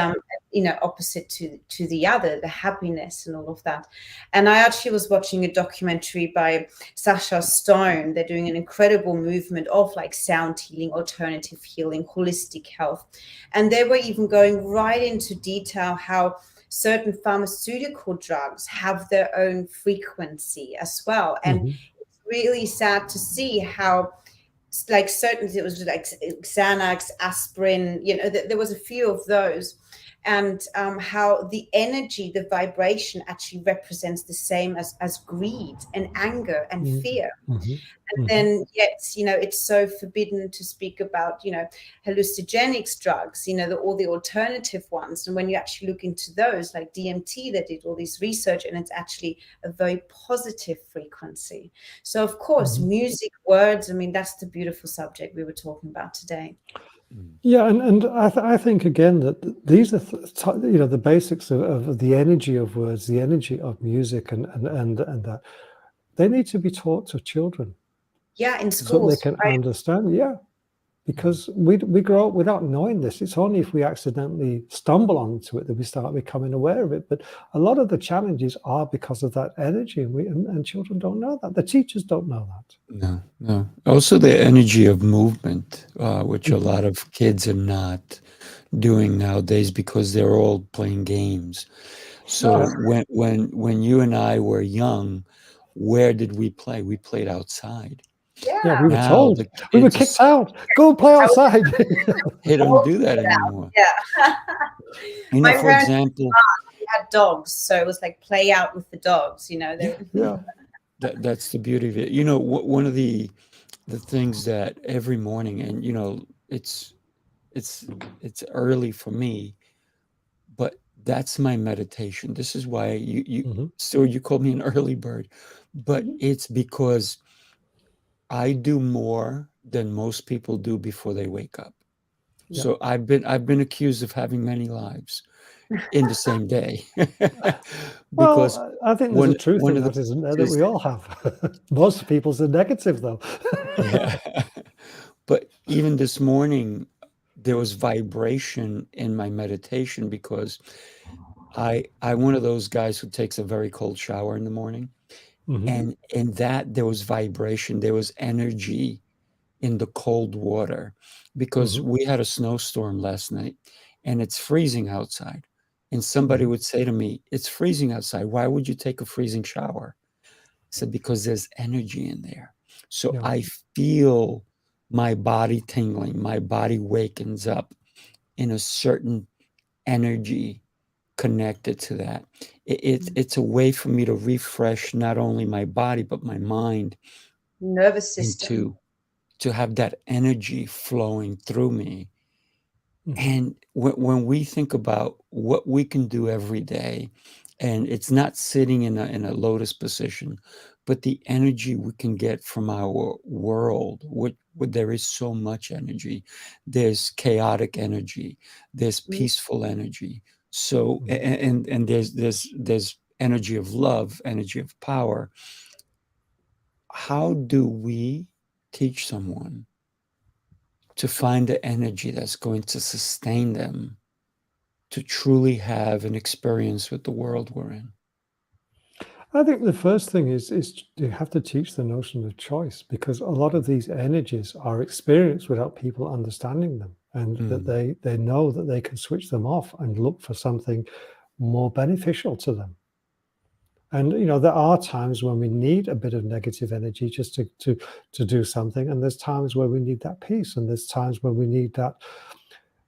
S3: opposite to the other, the happiness and all of that. And I actually was watching a documentary by Sasha Stone. They're doing an incredible movement of like sound healing, alternative healing, holistic health. And they were even going right into detail how certain pharmaceutical drugs have their own frequency as well. And it's really sad to see how, like, certain, it was like Xanax, aspirin, there was a few of those, and how the energy, the vibration actually represents the same as greed and anger and fear. And then yet, it's so forbidden to speak about, hallucinogenics drugs, all the alternative ones. And when you actually look into those, like DMT, that did all this research, and it's actually a very positive frequency. So of course, music, words, I mean, that's the beautiful subject we were talking about today.
S4: Yeah, and I think again that these are the basics of the energy of words, the energy of music, and that they need to be taught to children.
S3: Yeah, in schools,
S4: so they can understand. Yeah, because we grow up without knowing this. It's only if we accidentally stumble onto it that we start becoming aware of it. But a lot of the challenges are because of that energy, and children don't know that. The teachers don't know that.
S2: No. Also, the energy of movement, which a lot of kids are not doing nowadays because they're all playing games. So when you and I were young, where did we play? We played outside.
S4: Yeah, we were
S2: Now
S4: told.
S2: the
S4: We were
S2: kids
S4: kicked out. Go play outside.
S2: They don't do that anymore.
S3: Yeah.
S2: You know, for example,
S3: we had dogs, so it was like play out with the dogs. You know.
S4: Yeah.
S2: That's the beauty of it. You know, one of the things that every morning, and you know, it's early for me, but that's my meditation. This is why you Stuart, you called me an early bird, but it's because I do more than most people do before they wake up.
S4: Yeah.
S2: So I've been accused of having many lives in the same day. Because
S4: well, I think there's a truth in that, isn't there, that we all have. Most people's are negative, though.
S2: Yeah. But even this morning, there was vibration in my meditation because I'm one of those guys who takes a very cold shower in the morning. And in that there was vibration, there was energy in the cold water, because we had a snowstorm last night and it's freezing outside. And somebody would say to me, "It's freezing outside. Why would you take a freezing shower?" I said, "Because there's energy in there." So I feel my body tingling, my body wakens up in a certain energy connected to that. It's a way for me to refresh not only my body, but my mind,
S3: nervous system,
S2: to have that energy flowing through me. And when we think about what we can do every day, and it's not sitting in a lotus position, but the energy we can get from our world, there is so much energy. There's chaotic energy, there's peaceful energy. So and there's energy of love, energy of power. How do we teach someone to find the energy that's going to sustain them to truly have an experience with the world we're in?
S4: I think the first thing is you have to teach the notion of choice, because a lot of these energies are experienced without people understanding them, and that they know that they can switch them off and look for something more beneficial to them. And you know, there are times when we need a bit of negative energy just to do something, and there's times where we need that peace, and there's times when we need that,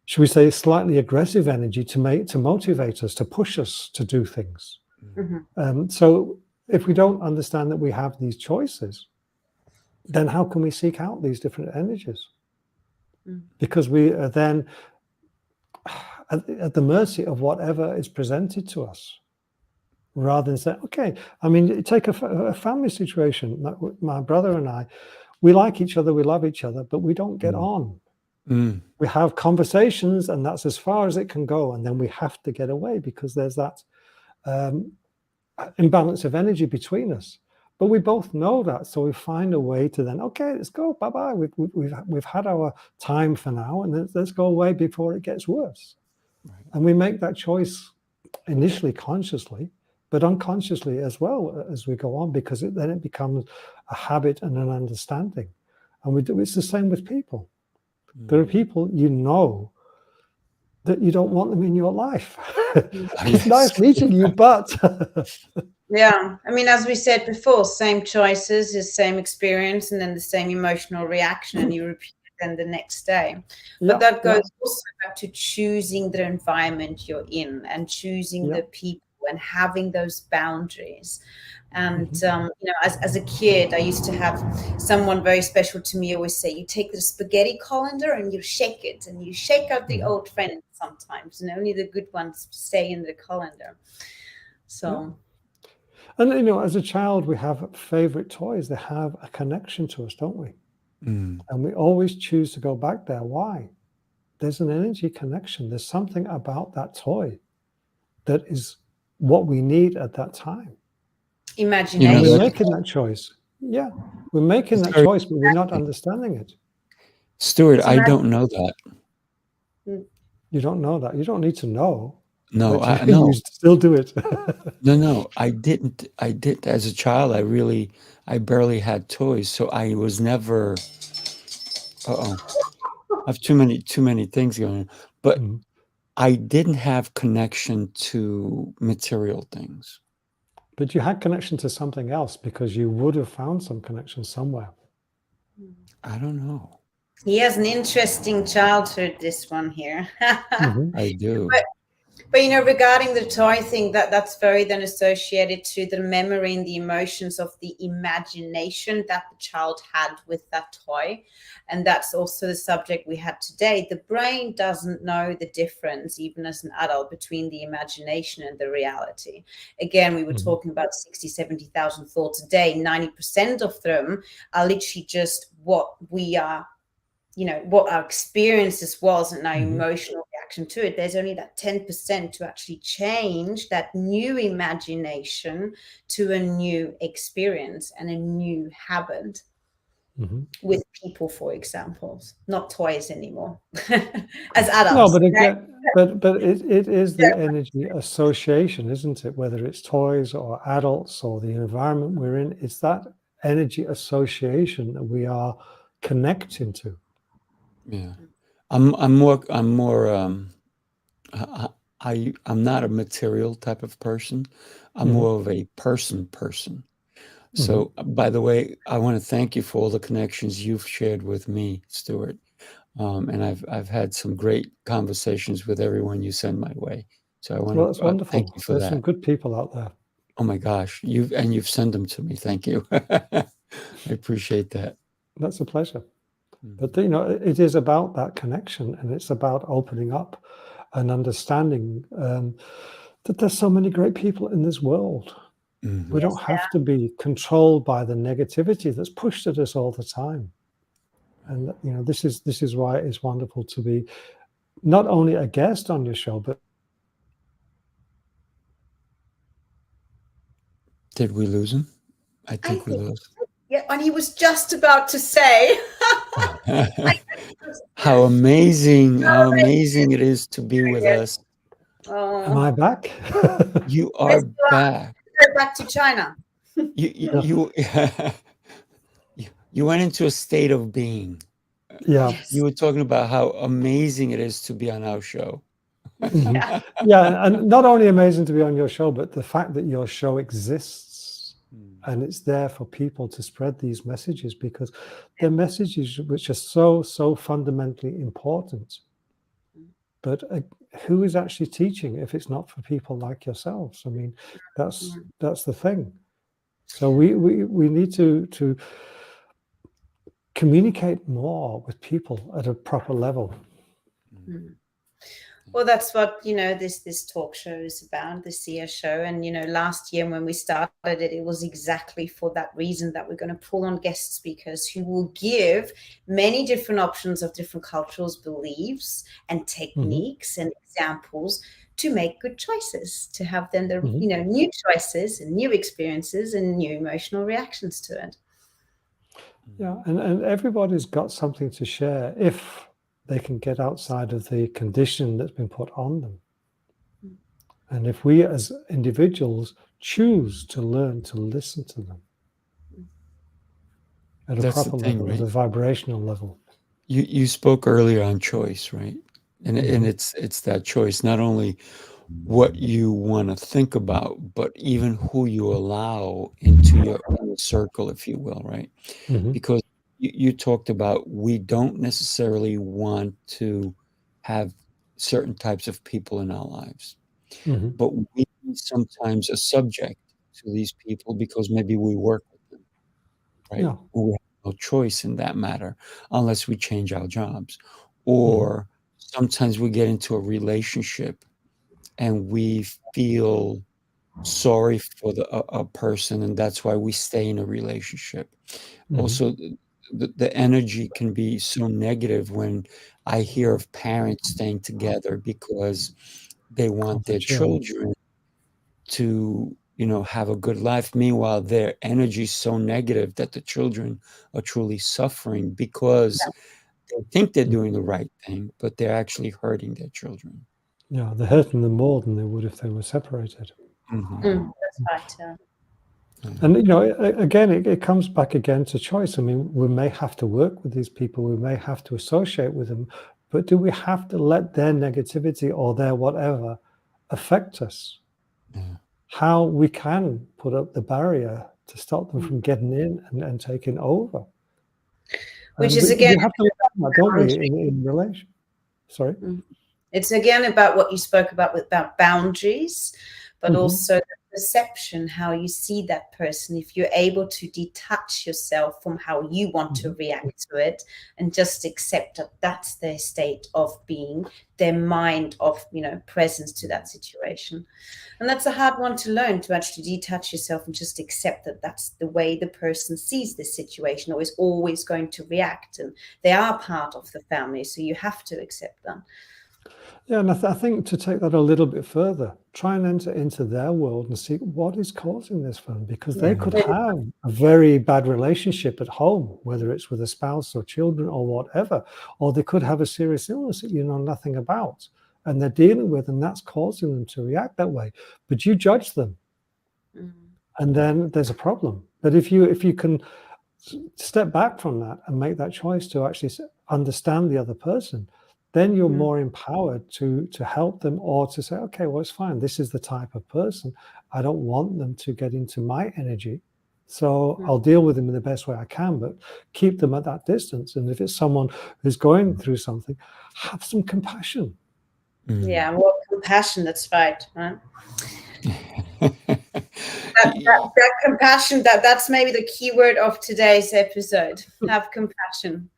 S4: should we say, slightly aggressive energy to motivate us, to push us to do things. So if we don't understand that we have these choices, then how can we seek out these different energies? Because we are then at the mercy of whatever is presented to us, rather than say, okay, I mean, take a family situation. My brother and I, we like each other, we love each other, but we don't get on. We have conversations, and that's as far as it can go. And then we have to get away because there's that imbalance of energy between us. But we both know that, so we find a way to then, okay, let's go, bye-bye. We've had our time for now, and let's go away before it gets worse. And we make that choice initially consciously, but unconsciously as well as we go on, because then it becomes a habit and an understanding. And it's the same with people. There are people you know that you don't want them in your life. It's nice meeting you, but
S3: yeah, I mean, as we said before, same choices, the same experience, and then the same emotional reaction, and you repeat it then the next day. But that goes also back to choosing the environment you're in, and choosing the people, and having those boundaries. And you know, as a kid, I used to have someone very special to me always say, you take the spaghetti colander and you shake it, and you shake out the old friends sometimes, and only the good ones stay in the colander. So
S4: and you know, as a child, we have favorite toys. They have a connection to us, don't we? And we always choose to go back there. Why? There's an energy connection. There's something about that toy that is what we need at that time.
S3: Imagination.
S4: And we're making that choice. Yeah, we're making that choice, but we're not understanding it.
S2: Stuart, I don't know that.
S4: You don't know that. You don't need to know.
S2: No,
S4: but
S2: no.
S4: You still do it.
S2: No, I didn't. As a child, I barely had toys, so I was never. Uh-oh, I have too many things going on. But I didn't have connection to material things.
S4: But you had connection to something else because you would have found some connection somewhere.
S2: I don't know.
S3: He has an interesting childhood, this one here.
S2: I do.
S3: But regarding the toy thing, that's very then associated to the memory and the emotions of the imagination that the child had with that toy. And that's also the subject we had today. The brain doesn't know the difference, even as an adult, between the imagination and the reality. Again, we were talking about 60, 70,000 thoughts a day. 90% of them are literally just what we are, what our experiences was and our emotional reaction to it. There's only that 10% to actually change that new imagination to a new experience and a new habit with people, for example, not toys anymore as adults.
S4: No, but it is the energy association, isn't it? Whether it's toys or adults or the environment we're in, it's that energy association that we are connecting to.
S2: Yeah, I'm more I'm not a material type of person. I'm more of a person. So, by the way, I want to thank you for all the connections you've shared with me, Stuart. And I've had some great conversations with everyone you send my way. So I want
S4: That's
S2: to
S4: wonderful.
S2: thank you for
S4: There's
S2: that.
S4: some good people out there.
S2: Oh my gosh, you've sent them to me. Thank you. I appreciate that.
S4: That's a pleasure. But it is about that connection, and it's about opening up and understanding that there's so many great people in this world. We don't have to be controlled by the negativity that's pushed at us all the time. And this is why it's wonderful to be not only a guest on your show, but
S2: Did we lose him? I think we lost.
S3: Yeah, and he was just about to say
S2: how amazing it is to be with us.
S4: Am I back?
S2: You are back.
S3: Go back to China.
S2: You went into a state of being.
S4: Yeah.
S2: You were talking about how amazing it is to be on our show.
S4: Yeah, and not only amazing to be on your show, but the fact that your show exists and it's there for people to spread these messages, because they're messages which are so fundamentally important. But who is actually teaching if it's not for people like yourselves? I mean, that's the thing. So we need to communicate more with people at a proper level.
S3: Well, that's what, this talk show is about, the Seer Show. And, last year when we started it, it was exactly for that reason that we're going to pull on guest speakers who will give many different options of different cultural beliefs and techniques and examples to make good choices, to have then the, new choices and new experiences and new emotional reactions to it.
S4: Yeah, and everybody's got something to share if they can get outside of the condition that's been put on them. And if we as individuals choose to learn to listen to them at a proper level, right? At a vibrational level.
S2: You spoke earlier on choice, right? And it's that choice, not only what you want to think about, but even who you allow into your inner circle, if you will, right? Because you talked about we don't necessarily want to have certain types of people in our lives, but we sometimes are subject to these people because maybe we work with them, right?
S4: Yeah.
S2: We have no choice in that matter unless we change our jobs. Or sometimes we get into a relationship and we feel sorry for a person, and that's why we stay in a relationship. Also, the energy can be so negative when I hear of parents staying together because they want their children to, have a good life. Meanwhile, their energy is so negative that the children are truly suffering because They think they're doing the right thing, but they're actually hurting their children.
S4: Yeah, they're hurting them more than they would if they were separated.
S3: That's right. Yeah.
S4: And, you know, again, it comes back again to choice. I mean, we may have to work with these people, we may have to associate with them, but do we have to let their negativity or their whatever affect us?
S2: Yeah.
S4: How we can put up the barrier to stop them from getting in and taking over.
S3: Which
S4: And
S3: is again,
S4: we have to look at that, don't we, in relation? Sorry?
S3: It's again about what you spoke about boundaries, but also the perception, how you see that person. If you're able to detach yourself from how you want to react to it and just accept that that's their state of being, their mind of, you know, presence to that situation. And that's a hard one to learn, to actually detach yourself and just accept that that's the way the person sees this situation, or is always going to react. And they are part of the family, so you have to accept them.
S4: Yeah, and I think to take that a little bit further, try and enter into their world and see what is causing this for them, because they could have a very bad relationship at home, whether it's with a spouse or children or whatever, or they could have a serious illness that you know nothing about and they're dealing with, and that's causing them to react that way. But you judge them, and then there's a problem. But if you can step back from that and make that choice to actually understand the other person, then you're more empowered to help them, or to say, okay, well, it's fine. This is the type of person. I don't want them to get into my energy. So I'll deal with them in the best way I can, but keep them at that distance. And if it's someone who's going through something, have some compassion.
S3: Yeah, well, compassion, that's right. That compassion, that's maybe the key word of today's episode. Have compassion.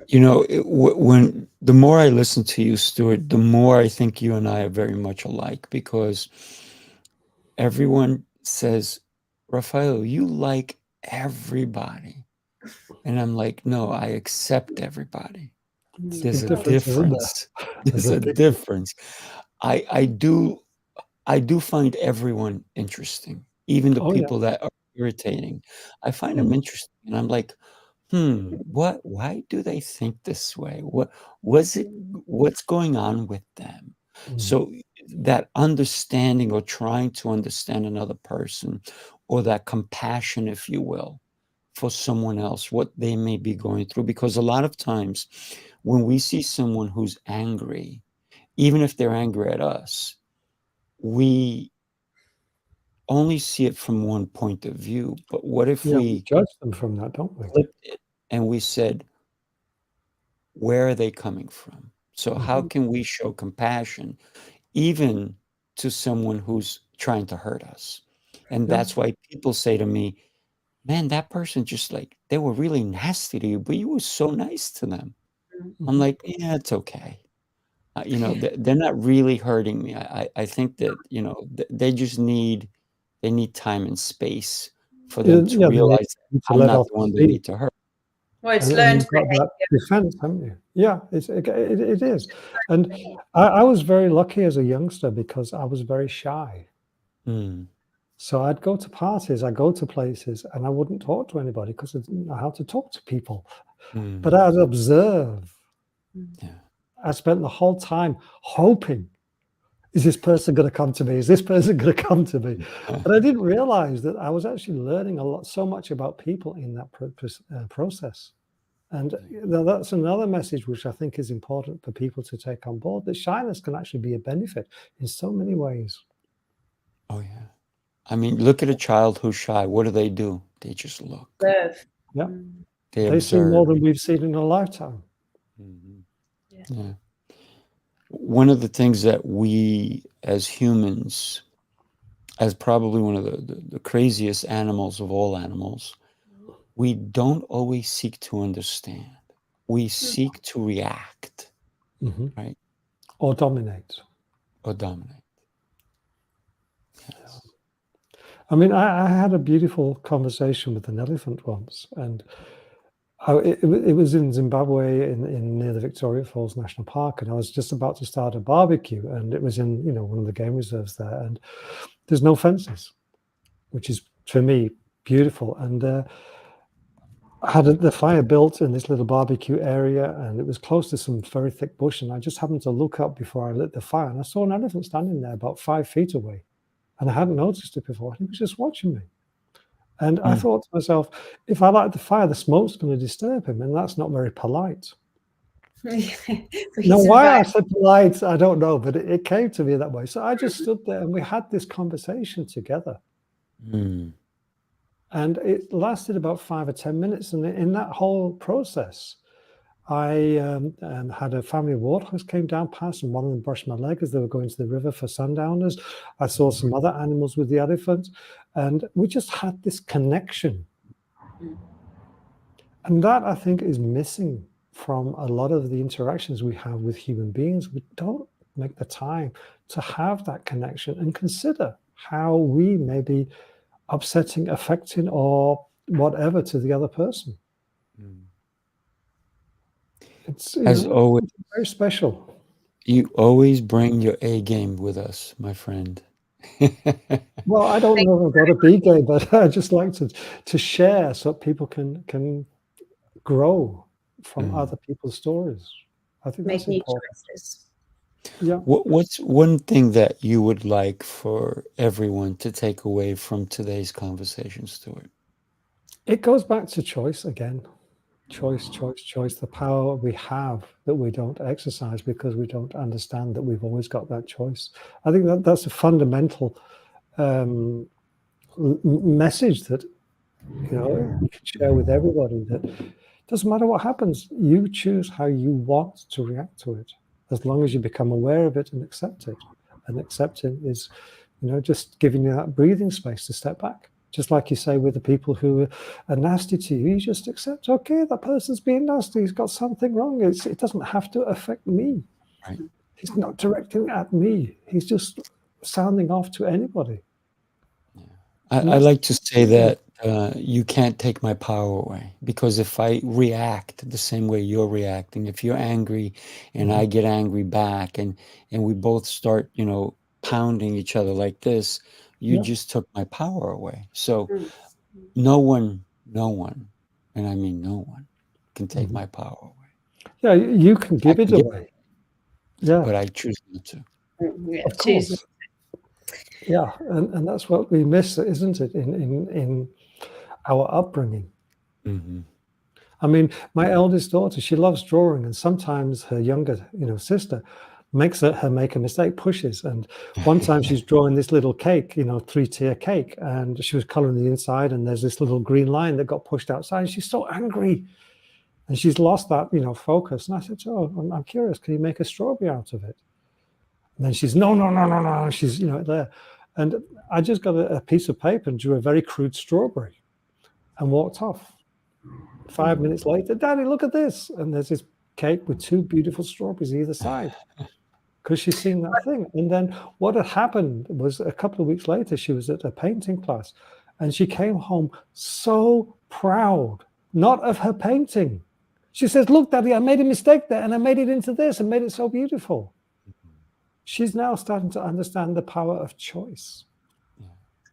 S2: You know, when the more I listen to you, Stuart, the more I think you and I are very much alike, because everyone says, Raphael, you like everybody. And I'm like, no, I accept everybody. There's a difference. There's a difference. I do find everyone interesting, even the people that are irritating. I find them interesting, and I'm like, why do they think this way? What's going on with them? So that understanding, or trying to understand another person, or that compassion, if you will, for someone else, what they may be going through. Because a lot of times when we see someone who's angry, even if they're angry at us, we only see it from one point of view. But what if we
S4: judge them from that, don't we?
S2: flipped it and we said, where are they coming from? So how can we show compassion even to someone who's trying to hurt us? And that's why people say to me, man, that person just, like, they were really nasty to you, but you were so nice to them. I'm like, yeah, it's okay. You know, they're not really hurting me. I think that, you know, they just need time and space for them to realize that I'm not the one they need to hurt.
S3: Well, it's learned
S4: you've got that defense, haven't you? Yeah, it is. And I was very lucky as a youngster because I was very shy. So I'd go to parties, I'd go to places, and I wouldn't talk to anybody because I didn't know how to talk to people. But I'd observe. I spent the whole time hoping, is this person going to come to me? Is this person going to come to me? But I didn't realize that I was actually learning so much about people in that process. And that's another message which I think is important for people to take on board, that shyness can actually be a benefit in so many ways.
S2: Oh, yeah. I mean, look at a child who's shy. What do? They just look.
S4: Yeah.
S2: They
S4: see more than we've seen in a lifetime.
S2: Yeah. One of the things that we as humans, as probably one of the craziest animals of all animals, we don't always seek to understand. We seek to react, right?
S4: Or dominate.
S2: Yes.
S4: I mean, I had a beautiful conversation with an elephant once, and it was in Zimbabwe, in near the Victoria Falls National Park, and I was just about to start a barbecue, and it was in, you know, one of the game reserves there, and there's no fences, which is, for me, beautiful. And had the fire built in this little barbecue area, and it was close to some very thick bush, and I just happened to look up before I lit the fire, and I saw an elephant standing there about 5 feet away, and I hadn't noticed it before. He was just watching me. And I thought to myself, if I light the fire, the smoke's going to disturb him, and that's not very polite. Now, why I said polite, I don't know, but it came to me that way. So I just stood there, and we had this conversation together. And it lasted about 5 or 10 minutes. And in that whole process, I had a family of warthogs came down past, and one of them brushed my leg as they were going to the river for sundowners. I saw some other animals with the elephant, and we just had this connection. And that, I think, is missing from a lot of the interactions we have with human beings. We don't make the time to have that connection and consider how we may be upsetting, affecting, or whatever to the other person. It's
S2: always,
S4: very special.
S2: You always bring your A game with us, my friend.
S4: Well, I don't know if I've got a B game, but I just like to share so people can grow from other people's stories. I think that's important. Yeah.
S2: What's one thing that you would like for everyone to take away from today's conversation, Stuart?
S4: It goes back to choice again. Choice, the power we have that we don't exercise because we don't understand that we've always got that choice. I think that's a fundamental message that you can share with everybody, that it doesn't matter what happens, you choose how you want to react to it, as long as you become aware of it and accept it. And accepting is, just giving you that breathing space to step back. Just like you say with the people who are nasty to you, you just accept, okay, that person's being nasty, he's got something wrong. It doesn't have to affect me.
S2: Right.
S4: He's not directing at me. He's just sounding off to anybody.
S2: Yeah. I like to say that you can't take my power away, because if I react the same way you're reacting, if you're angry and I get angry back, and we both start, pounding each other like this, you just took my power away. So no one, and I mean no one, can take my power away.
S4: Yeah, you can give it away. Yeah,
S2: but I choose not to.
S4: Of course. Yeah, and that's what we miss, isn't it, in our upbringing. I mean, my eldest daughter, she loves drawing, and sometimes her younger, sister makes her make a mistake, pushes. And one time she's drawing this little cake, 3-tier cake, and she was coloring the inside, and there's this little green line that got pushed outside, and she's so angry. And she's lost that, focus. And I said, I'm curious, can you make a strawberry out of it? And then she's, no. She's, there. And I just got a piece of paper and drew a very crude strawberry and walked off. 5 minutes later, Daddy, look at this. And there's this cake with 2 beautiful strawberries either side, because she's seen that thing. And then what had happened was, a couple of weeks later, she was at a painting class, and she came home so proud, not of her painting. She says, look, Daddy, I made a mistake there, and I made it into this and made it so beautiful. She's now starting to understand the power of choice.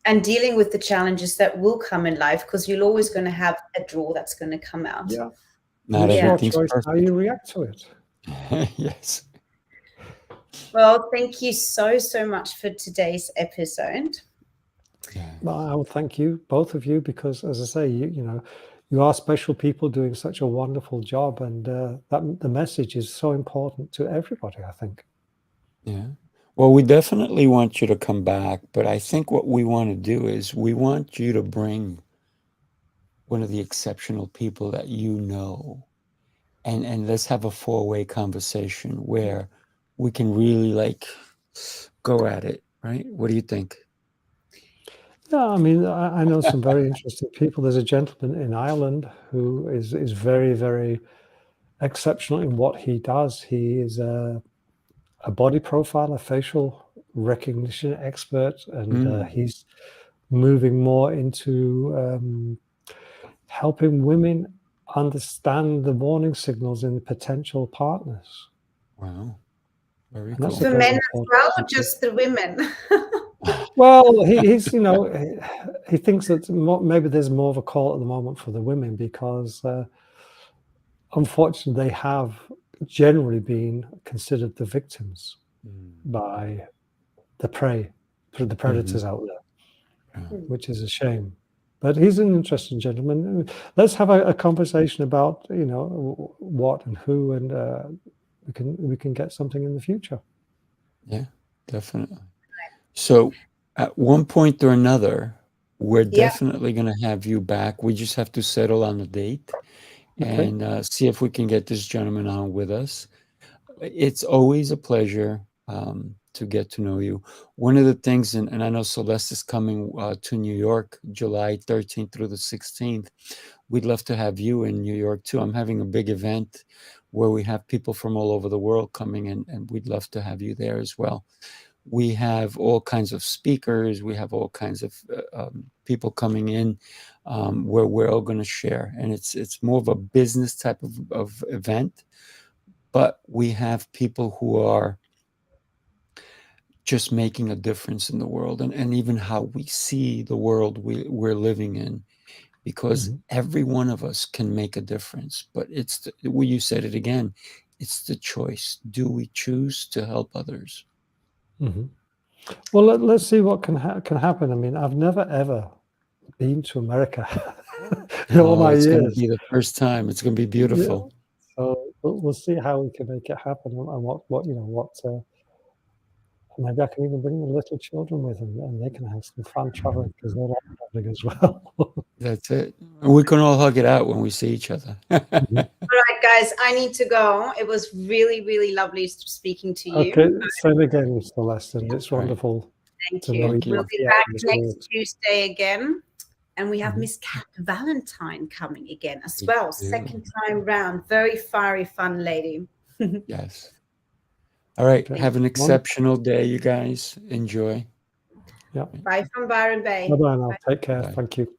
S3: And dealing with the challenges that will come in life, because you're always going to have a draw that's going to come out.
S4: Yeah.
S2: Not everything's
S4: choice
S2: perfect.
S4: how you react to it.
S2: Yes.
S3: Well, thank you so much for today's episode.
S4: Well, I would thank you, both of you, because, as I say, you are special people doing such a wonderful job, and that the message is so important to everybody, I think.
S2: Yeah. Well, we definitely want you to come back, but I think what we want to do is we want you to bring one of the exceptional people that and let's have a 4-way conversation where we can really go at it, right? What do you think?
S4: Yeah, I mean, I know some very interesting people. There's a gentleman in Ireland who is very, very exceptional in what he does. He is a body profiler, facial recognition expert, and he's moving more into helping women understand the warning signals in potential partners.
S2: Wow. Very
S3: cool.
S2: cool.
S3: For men as well, or just the women?
S4: Well, he's, you know, he thinks that maybe there's more of a call at the moment for the women because unfortunately they have generally been considered the victims by the prey, the predators out there, which is a shame. But he's an interesting gentleman. Let's have a conversation about, you know, what and who, and we can get something in the future.
S2: Yeah, definitely. So at one point or another, we're definitely going to have you back. We just have to settle on the date and see if we can get this gentleman on with us. It's always a pleasure to get to know you. One of the things, and I know Celeste is coming to New York, July 13th through the 16th. We'd love to have you in New York too. I'm having a big event where we have people from all over the world coming in, and we'd love to have you there as well. We have all kinds of speakers. We have all kinds of people coming in where we're all going to share. And it's more of a business type of event. But we have people who are just making a difference in the world and even how we see the world we're living in, because every one of us can make a difference. But it's well, you said it again, it's the choice. Do we choose to help others?
S4: Well, let's see what can happen. I mean, I've never ever been to America in all my years.
S2: It's going to be the first time. It's going to be beautiful.
S4: Yeah. So we'll see how we can make it happen, and what you know, what maybe I can even bring the little children with them, and they can have some fun traveling because they're all traveling as well.
S2: That's it. And we can all hug it out when we see each other.
S3: All right, guys, I need to go. It was really, really lovely speaking to you.
S4: Okay, same again, Mr. Leston. It's wonderful.
S3: Thank you. We'll be back next Tuesday again. And we have Miss Kat Valentine coming again as well. Second time round. Very fiery, fun lady.
S2: Yes. All right. Have an exceptional day, you guys. Enjoy.
S4: Yeah.
S3: Bye from Byron Bay.
S4: Bye-bye now. Take care. Bye. Thank you.